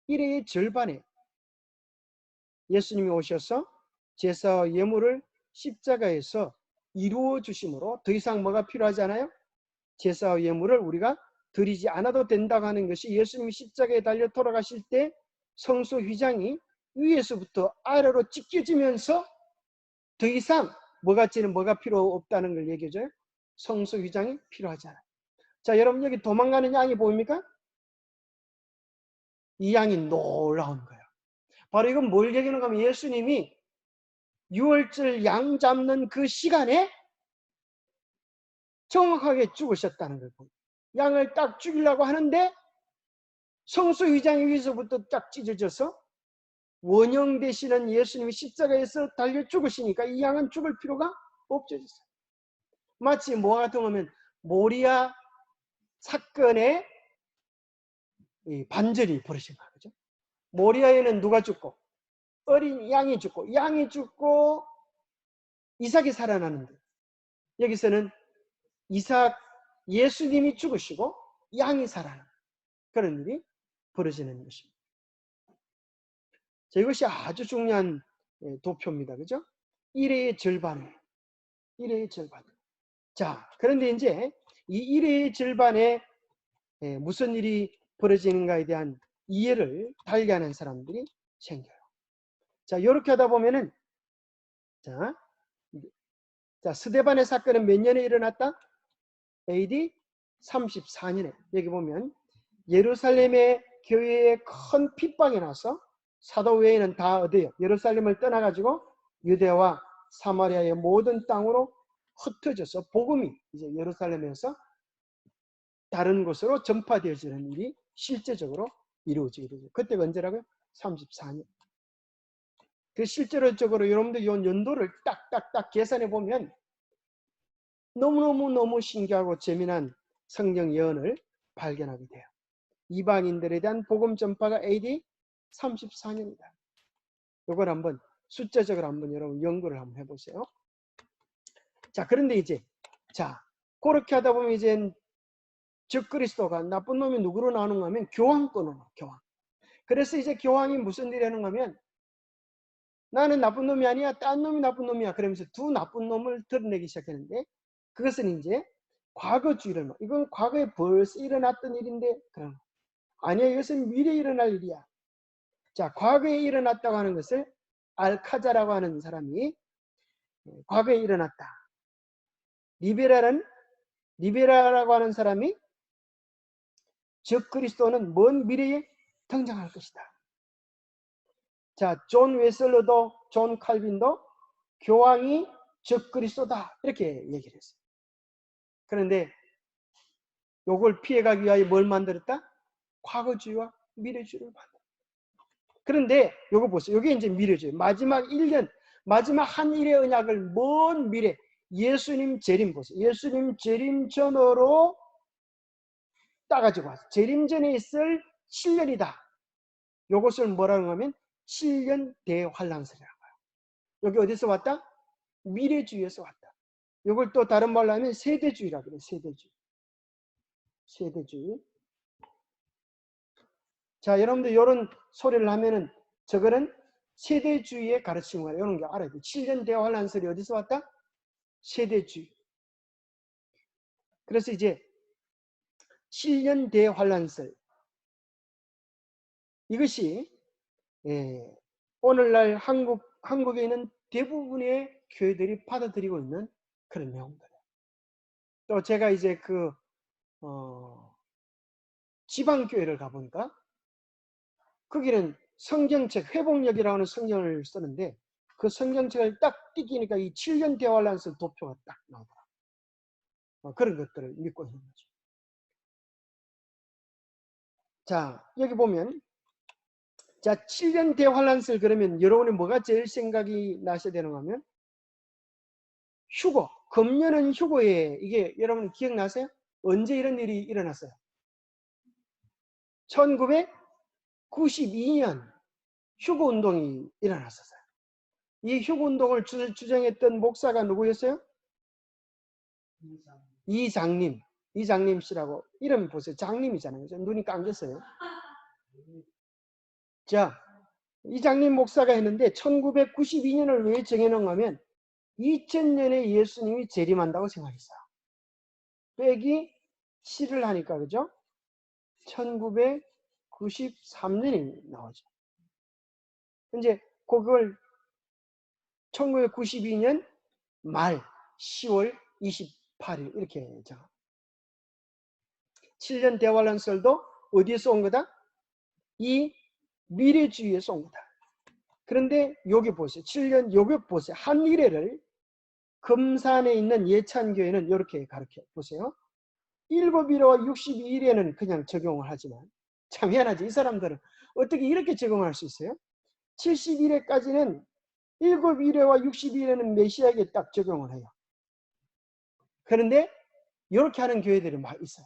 일해의 절반에 예수님이 오셔서 제사와 예물을 십자가에서 이루어 주심으로 더 이상 뭐가 필요하지 않아요? 제사와 예물을 우리가 드리지 않아도 된다고 하는 것이 예수님이 십자가에 달려 돌아가실 때 성소 휘장이 위에서부터 아래로 찢겨지면서 더 이상 뭐가 필요 없다는 걸 얘기해줘요. 성소 휘장이 필요하지 않아요. 자, 여러분 여기 도망가는 양이 보입니까? 이 양이 놀라운 거예요. 바로 이건 뭘 얘기하는가 하면 예수님이 6월절 양 잡는 그 시간에 정확하게 죽으셨다는 걸 보여요. 양을 딱 죽이려고 하는데 성소 휘장이 위에서부터 딱 찢어져서 원형 되시는 예수님이 십자가에서 달려 죽으시니까 이 양은 죽을 필요가 없어졌어요. 마치 뭐와 같은 거면 모리아 사건의 반절이 벌어진 거죠. 그죠? 모리아에는 누가 죽고 어린 양이 죽고 이삭이 살아나는데 여기서는 예수님이 죽으시고 양이 살아나는 그런 일이 벌어지는 것입니다. 자, 이것이 아주 중요한 도표입니다. 그죠? 1회의 절반에. 자, 그런데 이제 이 1회의 절반에 무슨 일이 벌어지는가에 대한 이해를 달리하는 사람들이 생겨요. 자, 이렇게 하다 보면은, 자, 스데반의 사건은 몇 년에 일어났다? AD 34년에. 여기 보면 예루살렘의 교회에 큰 핍박이 나서 사도 외에는 다 어디요? 예루살렘을 떠나가지고 유대와 사마리아의 모든 땅으로 흩어져서 복음이 이제 예루살렘에서 다른 곳으로 전파되어지는 일이 실제적으로 이루어지게 되죠. 그때가 언제라고요? 34년. 그 실제로적으로 여러분들 이 연도를 딱딱딱 계산해 보면 너무너무 신기하고 재미난 성경 예언을 발견하게 돼요. 이방인들에 대한 복음 전파가 AD 34년이다. 이걸 한번 숫자적으로 한번 여러분 연구를 한번 해보세요. 자, 그런데 이제 그렇게 하다 보면 이제 적그리스도가 나쁜 놈이 누구로 나오는가 하면 교황권으로 나와. 교황. 그래서 이제 교황이 무슨 일을 하는가 하면 나는 나쁜 놈이 아니야, 딴 놈이 나쁜 놈이야. 그러면서 두 나쁜 놈을 드러내기 시작했는데 그것은 이제 과거주의를, 이건 과거에 벌써 일어났던 일인데, 그럼 아니야, 이것은 미래에 일어날 일이야. 자, 과거에 일어났다고 하는 것을 알카자라고 하는 사람이 과거에 일어났다. 리베라라고 하는 사람이 적그리스도는 먼 미래에 등장할 것이다. 자, 존 웨슬러도 존 칼빈도 교황이 적그리스도다 이렇게 얘기를 했어요. 그런데 요걸 피해가기 위하여 뭘 만들었다? 과거주의와 미래주의를 만들었다. 그런데 요거 보세요. 요게 이제 미래주의. 마지막 1년, 마지막 한 일의 언약을 먼 미래, 예수님 재림 보세요. 예수님 재림 전으로 따가지고 왔어요. 재림 전에 있을 7년이다. 요것을 뭐라고 하면 7년 대환란설이라고 해요. 여기 어디서 왔다? 미래주의에서 왔다. 이걸 또 다른 말로 하면 세대주의라고 그래요. 세대주의. 자, 여러분들 이런 소리를 하면은 저거는 세대주의의 가르침인 거예요. 이런 게 알아야 돼요. 7년 대환란설이 어디서 왔다? 세대주의. 그래서 이제 7년 대환란설 이것이 오늘날 한국에 있는 대부분의 교회들이 받아들이고 있는 그런 내용들이에요. 또 제가 이제 지방교회를 가보니까 거기는 성경책, 회복력이라고 하는 성경을 쓰는데 그 성경책을 딱 띄기니까 이 7년 대환란설 도표가 딱 나오더라. 그런 것들을 믿고 있는 거죠. 자, 여기 보면 자, 7년 대환란설 그러면 여러분이 뭐가 제일 생각이 나셔야 되는가 하면 휴거, 금년은 휴거에 이게 여러분 기억나세요? 언제 이런 일이 일어났어요? 1992년 휴거운동이 일어났었어요. 이 휴거운동을 주장했던 목사가 누구였어요? 이장님 씨라고 이름 보세요. 장님이잖아요. 눈이 감겼어요. 자, 이장님 목사가 했는데 1992년을 왜 정해놓은가 하면 2000년에 예수님이 재림한다고 생각했어요. 빼기 7을 하니까 그죠? 1993년이 나오죠. 이제 그걸 1992년 말 10월 28일 이렇게 정합니다. 7년 대환란설도 어디에서 온 거다? 이 미래주의에서 온 거다. 그런데 여기 보세요. 7년 여기 보세요. 한 일회를 금산에 있는 예찬교회는 이렇게 가르쳐 보세요. 7일과 62일에는 그냥 적용을 하지만 참 희한하지. 이 사람들은 어떻게 이렇게 적용할 수 있어요? 71회까지는 7일과 62일에는 메시아에게 딱 적용을 해요. 그런데 이렇게 하는 교회들이 막 있어요.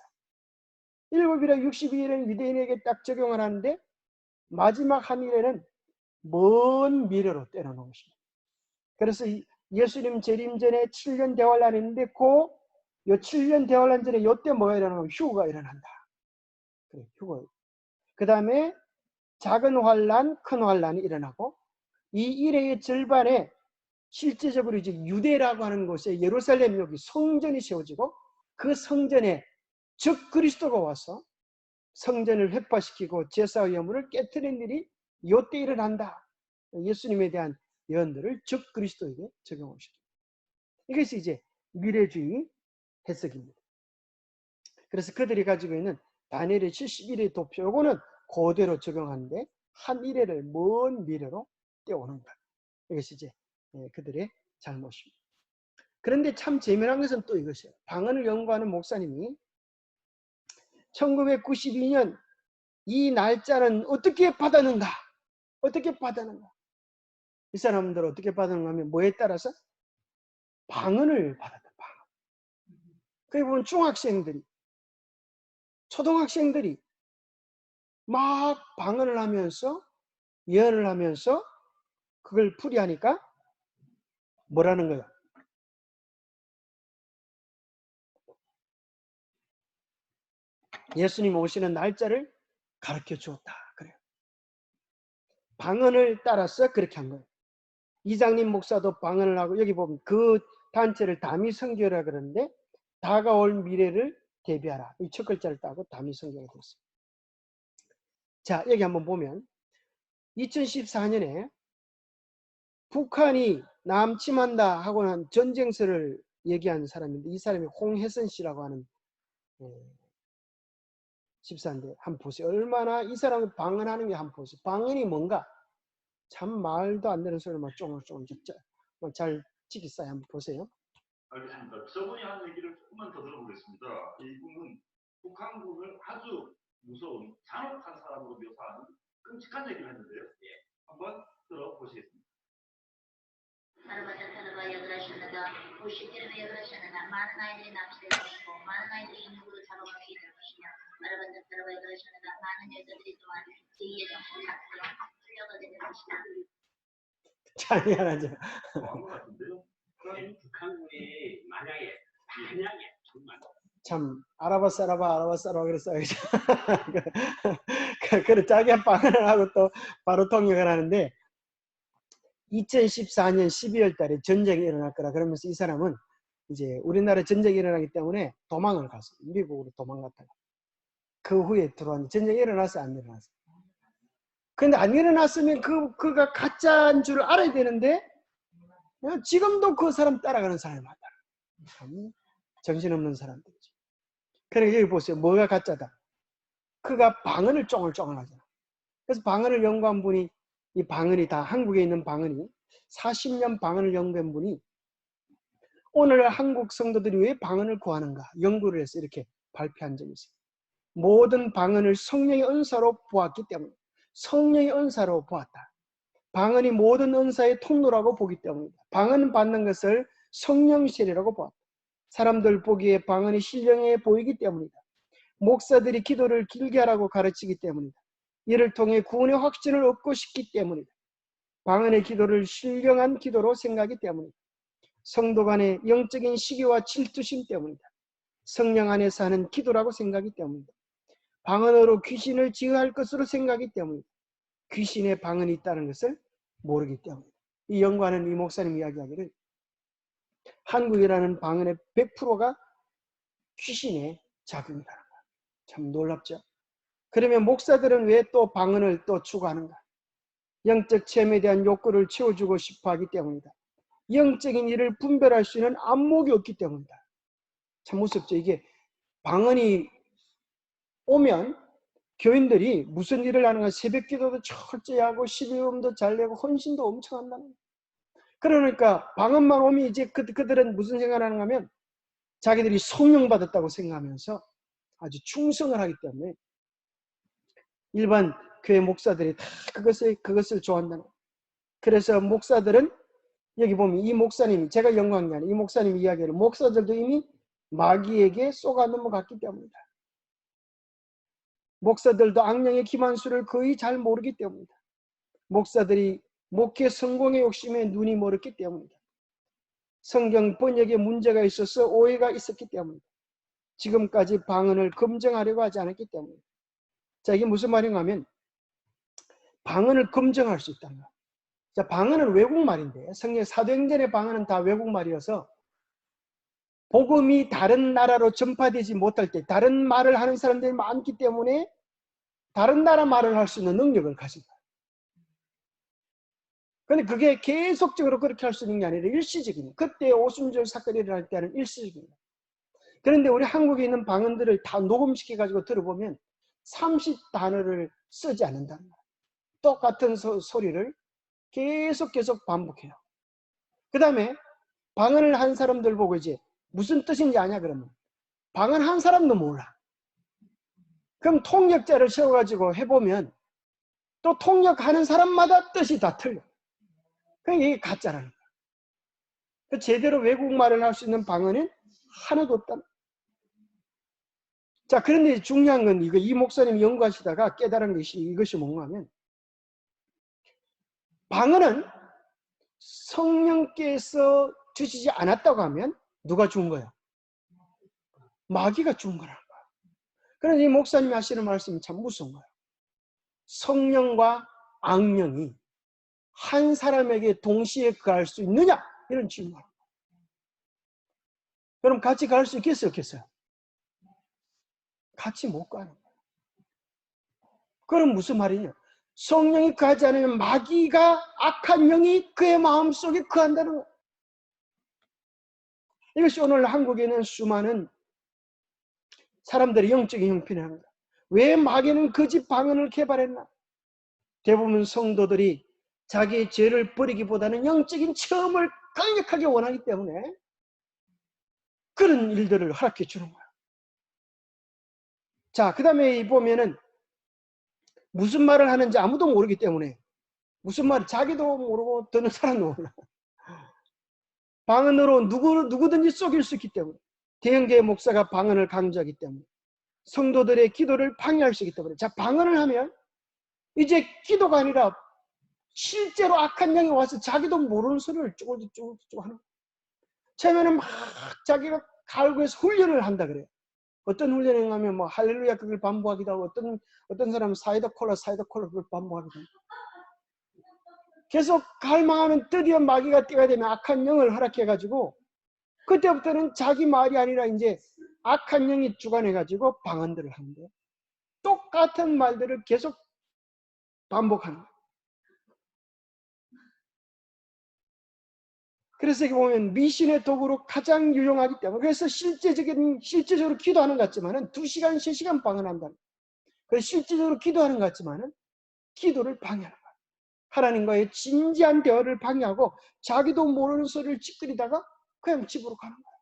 7일과 62일에는 유대인에게 딱 적용을 하는데 마지막 한 일에는 먼 미래로 때려놓은 것입니다. 그래서 예수님 재림 전에 7년 대환란이 있는데 요 7년 대환란 전에 요때 뭐가 일어나면 휴거가 일어난다. 그래, 휴거. 그 다음에 작은 환란, 큰 환란이 일어나고 이 일회의 절반에 실제적으로 이제 유대라고 하는 곳에 예루살렘 여기 성전이 세워지고 그 성전에 적그리스도가 와서 성전을 회파시키고 제사의 예물을 깨트린 일이 요때 일어난다. 예수님에 대한 예언들을 적그리스도에게 적용을 시킵니다. 이것이 이제 미래주의 해석입니다. 그래서 그들이 가지고 있는 다니엘의 71의 도표, 요거는 그대로 적용하는데 한 일회를 먼 미래로 떼어오는 거예요. 이것이 이제 그들의 잘못입니다. 그런데 참 재미난 것은 또 이것이에요. 방언을 연구하는 목사님이 1992년 이 날짜는 어떻게 받았는가? 어떻게 받았는가? 이 사람들 어떻게 받았는가 하면 뭐에 따라서? 방언을 받았다. 방언. 그게 보면 중학생들이, 초등학생들이 막 방언을 하면서 예언을 하면서 그걸 풀이하니까 뭐라는 거야? 예수님 오시는 날짜를 가르쳐 주었다. 그래요. 방언을 따라서 그렇게 한 거예요. 이장님 목사도 방언을 하고, 여기 보면 그 단체를 다미 선교라 그러는데 다가올 미래를 대비하라. 이 첫 글자를 따고 다미 선교가 됐어요. 자, 여기 한번 보면 2014년에 북한이 남침한다 하고는 전쟁서를 얘기한 사람인데, 이 사람이 홍혜선 씨라고 하는 집사인데 한번 보세요. 얼마나 이 사람은 방언하는 게 한번 보세요. 방언이 뭔가 참 말도 안 되는 소리를 막 쫑쫑쫑 잘 찍겠어요. 한번 보세요. 알겠습니다. 저분이 한 얘기를 조금만 더 들어보겠습니다. 이분은 북한군을 아주 무서운 잔혹한 사람으로 묘사하는 끔찍한 얘기를 했는데요. 예. 한번 들어보시겠습니다. 잔인하죠. 북한군이 만약에 정말 참 알아봤어 그랬어요. 그래 자기가 방언을 하고 또 바로 통역을 하는데 2014년 12월 달에 전쟁이 일어날 거라 그러면서 이 사람은 이제 우리나라 전쟁이 일어나기 때문에 도망을 갔어요. 미국으로 도망갔다가 그 후에 들어왔는데 전쟁이 일어났어 안 일어났어? 근데 안 일어났으면 그가 가짜인 줄 알아야 되는데 지금도 그 사람 따라가는 사람이 많다. 참 정신없는 사람들이죠. 그러니까 여기 보세요. 뭐가 가짜다? 그가 방언을 쫑을쫑을 하잖아. 그래서 방언을 연구한 분이, 이 방언이 다 한국에 있는 방언이 40년 방언을 연구한 분이 오늘 한국 성도들이 왜 방언을 구하는가 연구를 해서 이렇게 발표한 적이 있어요. 모든 방언을 성령의 은사로 보았기 때문에, 성령의 은사로 보았다. 방언이 모든 은사의 통로라고 보기 때문이다. 방언 받는 것을 성령실이라고 보았다. 사람들 보기에 방언이 신령해 보이기 때문이다. 목사들이 기도를 길게 하라고 가르치기 때문이다. 이를 통해 구원의 확신을 얻고 싶기 때문이다. 방언의 기도를 신령한 기도로 생각하기 때문이다. 성도 간의 영적인 시기와 질투심 때문이다. 성령 안에서 하는 기도라고 생각하기 때문이다. 방언으로 귀신을 제어할 것으로 생각하기 때문이다. 귀신의 방언이 있다는 것을 모르기 때문이다. 이 연구하는 이 목사님 이야기하기를 한국이라는 방언의 100%가 귀신의 작용이라는 거야. 참 놀랍죠. 그러면 목사들은 왜 또 방언을 또 추구하는가? 영적 체험에 대한 욕구를 채워주고 싶어 하기 때문이다. 영적인 일을 분별할 수 있는 안목이 없기 때문이다. 참 무섭죠. 이게 방언이 오면 교인들이 무슨 일을 하는가? 새벽 기도도 철저히 하고 12음도 잘 내고 헌신도 엄청 한다는 거예요. 그러니까 방언만 오면 이제 그들은 무슨 생각을 하는가 하면 자기들이 성령 받았다고 생각하면서 아주 충성을 하기 때문에 일반 교회 목사들이 다 그것을 좋아한다는 거예요. 그래서 목사들은 여기 보면 이 목사님이, 제가 연구한 게 아니라 이 목사님 이야기를 목사들도 이미 마귀에게 쏘가 넘어갔기 때문이다. 목사들도 악령의 기만수를 거의 잘 모르기 때문이다. 목사들이 목회 성공의 욕심에 눈이 멀었기 때문이다. 성경 번역에 문제가 있어서 오해가 있었기 때문이다. 지금까지 방언을 검증하려고 하지 않았기 때문이다. 자, 이게 무슨 말인가 하면 방언을 검증할 수 있다는 거야. 자, 방언은 외국말인데 성경 사도행전의 방언은 다 외국말이어서 복음이 다른 나라로 전파되지 못할 때 다른 말을 하는 사람들이 많기 때문에 다른 나라 말을 할 수 있는 능력을 가진 거야. 그런데 그게 계속적으로 그렇게 할 수 있는 게 아니라 일시적인, 그때 오순절 사건이 일어날 때는 일시적입니다. 그런데 우리 한국에 있는 방언들을 다 녹음시켜가지고 들어보면 30단어를 쓰지 않는다는 거야. 똑같은 소리를 계속 반복해요. 그 다음에 방언을 한 사람들 보고 이제 무슨 뜻인지 아냐 그러면 방언 한 사람도 몰라. 그럼 통역자를 세워가지고 해보면 또 통역하는 사람마다 뜻이 다 틀려. 그러니까 이게 가짜라는 거야. 제대로 외국말을 할 수 있는 방언은 하나도 없다. 자, 그런데 중요한 건 이거, 이 목사님이 연구하시다가 깨달은 것이 이것이 뭔가 하면, 방언은 성령께서 주시지 않았다고 하면 누가 준 거야? 마귀가 준 거라는 거야. 그런데 이 목사님이 하시는 말씀이 참 무서운 거야. 성령과 악령이 한 사람에게 동시에 거할 수 있느냐? 이런 질문. 그럼 같이 갈 수 있겠어요? 없겠어요? 같이 못 가는 거야. 그럼 무슨 말이냐? 성령이 거하지 않으면 마귀가, 악한 영이 그의 마음속에 거한다는 거야. 이것이 오늘 한국에는 수많은 사람들이 영적인 형편이 하는 거야. 왜 마귀는 거짓 방언을 개발했나? 대부분 성도들이 자기의 죄를 버리기보다는 영적인 체험을 강력하게 원하기 때문에 그런 일들을 허락해 주는 거야. 자, 그 다음에 보면은 무슨 말을 하는지 아무도 모르기 때문에, 무슨 말 자기도 모르고 듣는 사람도 몰라. 방언으로 누구든지 속일 수 있기 때문에, 대형교회 목사가 방언을 강조하기 때문에, 성도들의 기도를 방해할 수 있기 때문에. 자, 방언을 하면 이제 기도가 아니라 실제로 악한 영이 와서 자기도 모르는 소리를 쭈글쭈글 하는 거예요. 처음에는 막 자기가 갈구해서 훈련을 한다 그래요. 어떤 훈련을 하면 뭐 할렐루야 그걸 반복하기도 하고, 어떤 사람은 사이다 콜라 그걸 반복하기도 하고. 계속 갈망하면 드디어 마귀가 띠가 되면 악한 영을 허락해가지고, 그때부터는 자기 말이 아니라 이제 악한 영이 주관해가지고 방언들을 하는데, 똑같은 말들을 계속 반복하는 거예요. 그래서 여기 보면 미신의 도구로 가장 유용하기 때문에, 그래서 실제적으로 기도하는 것 같지만은 2시간, 3시간 방언한다는 거예요. 그래서 실제적으로 기도하는 것 같지만은 기도를 방해하는 거예요. 하나님과의 진지한 대화를 방해하고 자기도 모르는 소리를 찌끄리다가 그냥 집으로 가는 거예요.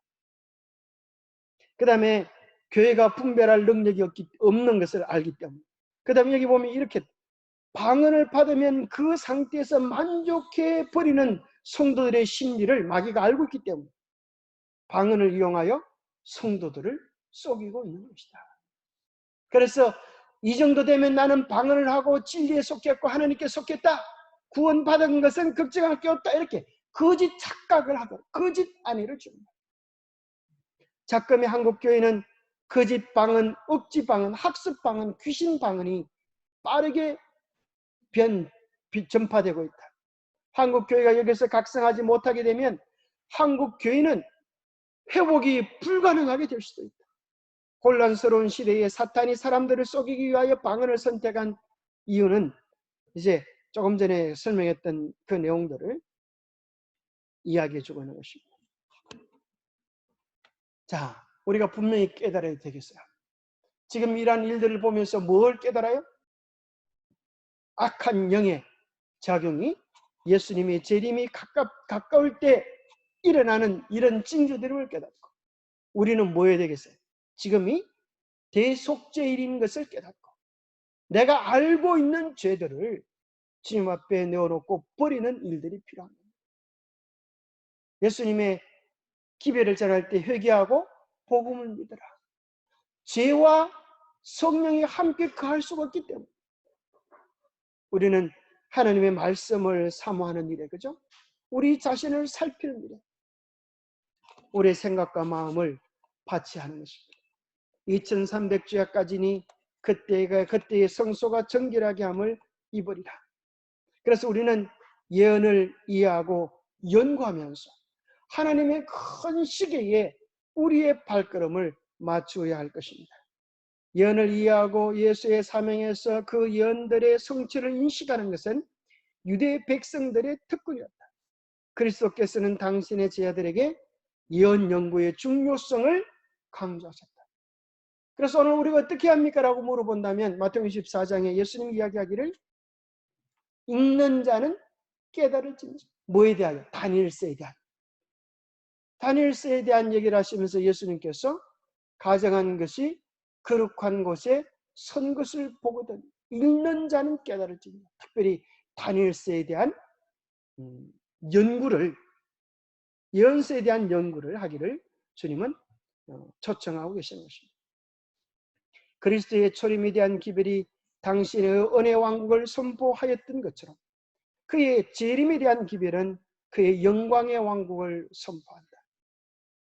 그 다음에 교회가 분별할 능력이 없는 것을 알기 때문에. 그 다음에 여기 보면 이렇게 방언을 받으면 그 상태에서 만족해 버리는 성도들의 심리를 마귀가 알고 있기 때문에 방언을 이용하여 성도들을 속이고 있는 것이다. 그래서 이 정도 되면 나는 방언을 하고 진리에 속했고 하나님께 속했다, 구원받은 것은 걱정할 게 없다, 이렇게 거짓 착각을 하고 거짓 안위를 줍니다. 작금의 한국교회는 거짓 방언, 억지 방언, 학습 방언, 귀신 방언이 빠르게 전파되고 있다. 한국교회가 여기서 각성하지 못하게 되면 한국교회는 회복이 불가능하게 될 수도 있다. 혼란스러운 시대에 사탄이 사람들을 속이기 위하여 방언을 선택한 이유는 이제 조금 전에 설명했던 그 내용들을 이야기해 주고 있는 것입니다. 자, 우리가 분명히 깨달아야 되겠어요. 지금 이러한 일들을 보면서 뭘 깨달아요? 악한 영의 작용이 예수님의 재림이 가까울 때 일어나는 이런 징조들을 깨닫고, 우리는 뭐 해야 되겠어요? 지금이 대속죄일인 것을 깨닫고 내가 알고 있는 죄들을 주님 앞에 내어놓고 버리는 일들이 필요합니다. 예수님의 기별을 전할 때 회개하고 복음을 믿으라. 죄와 성령이 함께 거할 수가 없기 때문에 우리는 하나님의 말씀을 사모하는 일에, 그죠? 우리 자신을 살피는 일에 우리의 생각과 마음을 바치하는 것입니다. 2300주야까지니 그때의 성소가 정결하게 함을 입으리라. 그래서 우리는 예언을 이해하고 연구하면서 하나님의 큰 시계에 우리의 발걸음을 맞추어야 할 것입니다. 예언을 이해하고 예수의 사명에서 그 예언들의 성취를 인식하는 것은 유대 백성들의 특권이었다. 그리스도께서는 당신의 제자들에게 예언 연구의 중요성을 강조하셨다. 그래서 오늘 우리가 어떻게 합니까? 라고 물어본다면 마태복음 24장에 예수님이 이야기하기를 읽는 자는 깨달을지니라. 뭐에 대하여? 다니엘서에 대한. 다니엘서에 대한 얘기를 하시면서 예수님께서 가정한 것이 거룩한 곳에 선 것을 보거든 읽는 자는 깨달을지니라. 특별히 다니엘서에 대한 연구를, 예언서에 대한 연구를 하기를 주님은 초청하고 계시는 것입니다. 그리스도의 초림에 대한 기별이 당신의 은혜 왕국을 선포하였던 것처럼 그의 재림에 대한 기별은 그의 영광의 왕국을 선포한다.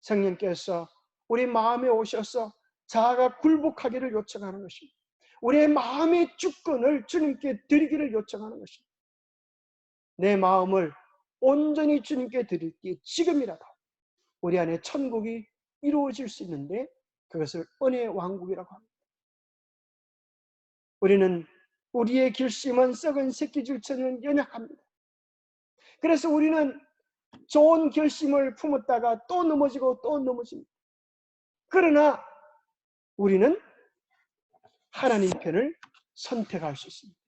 성령께서 우리 마음에 오셔서 자아가 굴복하기를 요청하는 것입니다. 우리의 마음의 주권을 주님께 드리기를 요청하는 것입니다. 내 마음을 온전히 주님께 드릴기에 지금이라도 우리 안에 천국이 이루어질 수 있는데 그것을 은혜의 왕국이라고 합니다. 우리는 우리의 결심은 썩은 새끼줄처럼 연약합니다. 그래서 우리는 좋은 결심을 품었다가 또 넘어지고 또 넘어집니다. 그러나 우리는 하나님 편을 선택할 수 있습니다.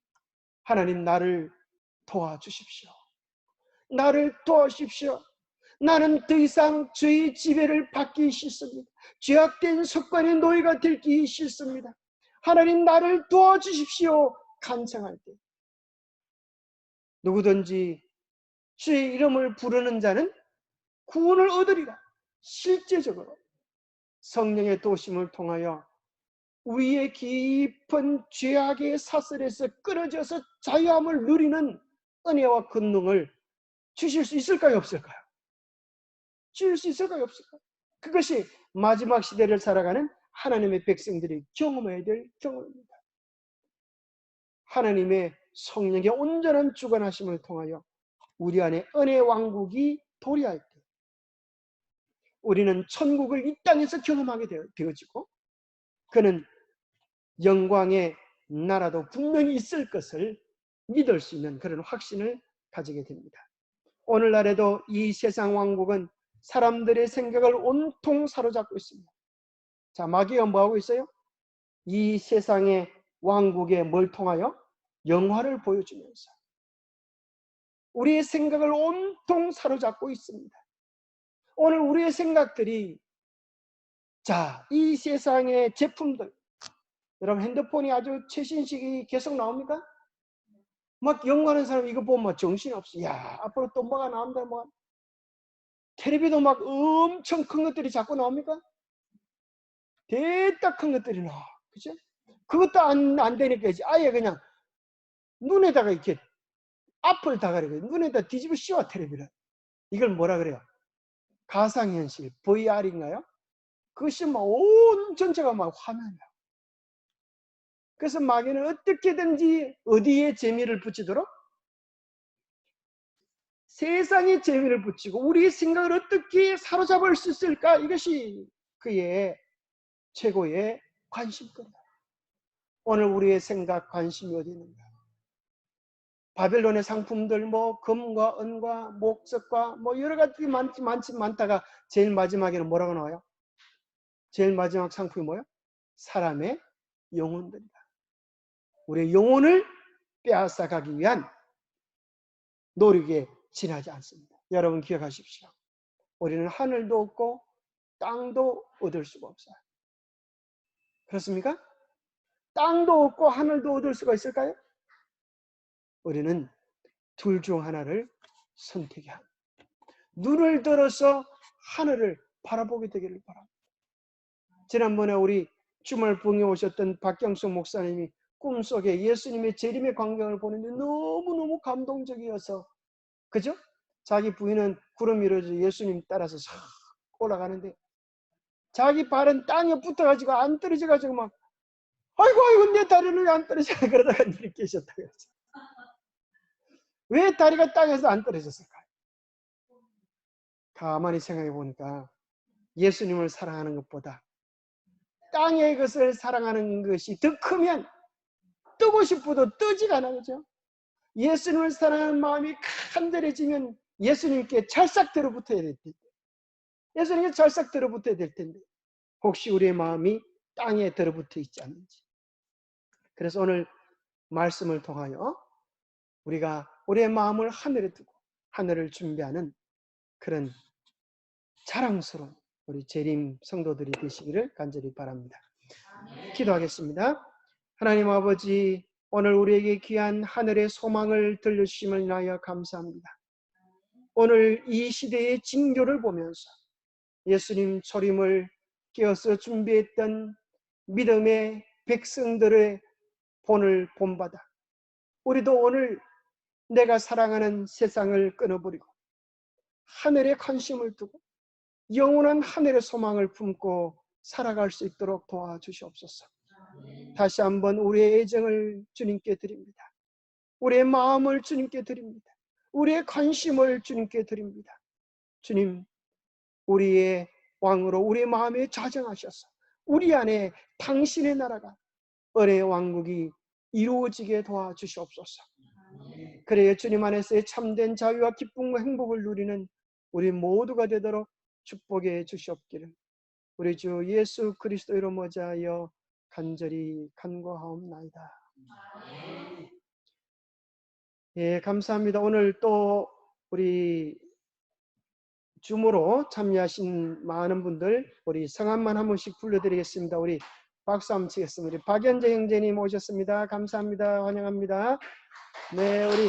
하나님, 나를 도와주십시오. 나를 도와주십시오. 나는 더 이상 죄의 지배를 받기 싫습니다. 죄악된 습관의 노예가 되기 싫습니다. 하나님, 나를 도와주십시오. 간청할 때 누구든지 주의 이름을 부르는 자는 구원을 얻으리라. 실제적으로 성령의 도심을 통하여 우리의 깊은 죄악의 사슬에서 끊어져서 자유함을 누리는 은혜와 권능을 주실 수 있을까요? 없을까요? 주실 수 있을까요? 없을까요? 그것이 마지막 시대를 살아가는 하나님의 백성들이 경험해야 될 경험입니다. 하나님의 성령의 온전한 주관하심을 통하여 우리 안에 은혜의 왕국이 도래할 때 우리는 천국을 이 땅에서 경험하게 되어지고 그는 영광의 나라도 분명히 있을 것을 믿을 수 있는 그런 확신을 가지게 됩니다. 오늘날에도 이 세상 왕국은 사람들의 생각을 온통 사로잡고 있습니다. 자, 마귀가 뭐하고 있어요? 이 세상의 왕국에 뭘 통하여? 영화를 보여주면서 우리의 생각을 온통 사로잡고 있습니다. 오늘 우리의 생각들이, 자, 이 세상의 제품들, 여러분 핸드폰이 아주 최신식이 계속 나옵니까? 막 연구하는 사람 이거 보면 정신없어. 야, 앞으로 또 뭐가 나온다, 뭐. 텔레비도 막 엄청 큰 것들이 자꾸 나옵니까? 대딱 큰 것들이 나와. 그죠? 그것도 안 되니까 이제 아예 그냥 눈에다가 이렇게 앞을 다 가리고 눈에다 뒤집어 씌워 텔레비를. 이걸 뭐라 그래요? 가상현실, VR인가요? 그것이 막 온 전체가 막 화면이야. 그래서 마귀는 어떻게든지 어디에 재미를 붙이도록? 세상에 재미를 붙이고 우리의 생각을 어떻게 사로잡을 수 있을까? 이것이 그의 최고의 관심거리다. 오늘 우리의 생각, 관심이 어디 있는가? 바벨론의 상품들, 뭐 금과 은과 목석과 뭐 여러 가지 많다가 제일 마지막에는 뭐라고 나와요? 제일 마지막 상품이 뭐예요? 사람의 영혼들이다. 우리의 영혼을 빼앗아가기 위한 노력에 지나지 않습니다. 여러분 기억하십시오. 우리는 하늘도 없고 땅도 얻을 수가 없어요. 그렇습니까? 땅도 없고 하늘도 얻을 수가 있을까요? 우리는 둘 중 하나를 선택해야 합니다. 눈을 들어서 하늘을 바라보게 되기를 바랍니다. 지난번에 우리 주말 부흥에 오셨던 박경숙 목사님이 꿈속에 예수님의 재림의 광경을 보는데 너무너무 감동적이어서, 그죠? 자기 부인은 구름 위로 예수님 따라서 싹 올라가는데 자기 발은 땅에 붙어가지고 안 떨어져가지고 막 아이고 내 다리는 왜 안 떨어져? 그러다가 이렇게 계셨다고 했어요. 왜 다리가 땅에서 안 떨어졌을까요? 가만히 생각해 보니까 예수님을 사랑하는 것보다 땅의 것을 사랑하는 것이 더 크면 뜨고 싶어도 뜨지가 않아. 그죠? 예수님을 사랑하는 마음이 간절해지면 예수님께 찰싹 들어붙어야 될 텐데, 예수님께 찰싹 들어붙어야 될 텐데 혹시 우리의 마음이 땅에 들어붙어 있지 않는지. 그래서 오늘 말씀을 통하여 우리가 우리의 마음을 하늘에 두고 하늘을 준비하는 그런 자랑스러운 우리 재림 성도들이 되시기를 간절히 바랍니다. 기도하겠습니다. 하나님 아버지, 오늘 우리에게 귀한 하늘의 소망을 들려주심을 인하여 감사합니다. 오늘 이 시대의 징조를 보면서 예수님 초림을 깨어서 준비했던 믿음의 백성들의 본을 본받아 우리도 오늘 내가 사랑하는 세상을 끊어버리고 하늘에 관심을 두고 영원한 하늘의 소망을 품고 살아갈 수 있도록 도와주시옵소서. 다시 한번 우리의 애정을 주님께 드립니다. 우리의 마음을 주님께 드립니다. 우리의 관심을 주님께 드립니다. 주님, 우리의 왕으로 우리의 마음에 좌정하셔서 우리 안에 당신의 나라가 은혜의 왕국이 이루어지게 도와주시옵소서. 그래야 주님 안에서의 참된 자유와 기쁨과 행복을 누리는 우리 모두가 되도록 축복해 주시옵기를 우리 주 예수 그리스도 이름 모자하여 간절히 간구하옵나이다. 예, 감사합니다. 오늘 또 우리 줌으로 참여하신 많은 분들 우리 성함만 한 번씩 불러드리겠습니다. 우리 박수 한번 치겠습니다. 우리 박연재 형제님 오셨습니다. 감사합니다. 환영합니다. 네, 우리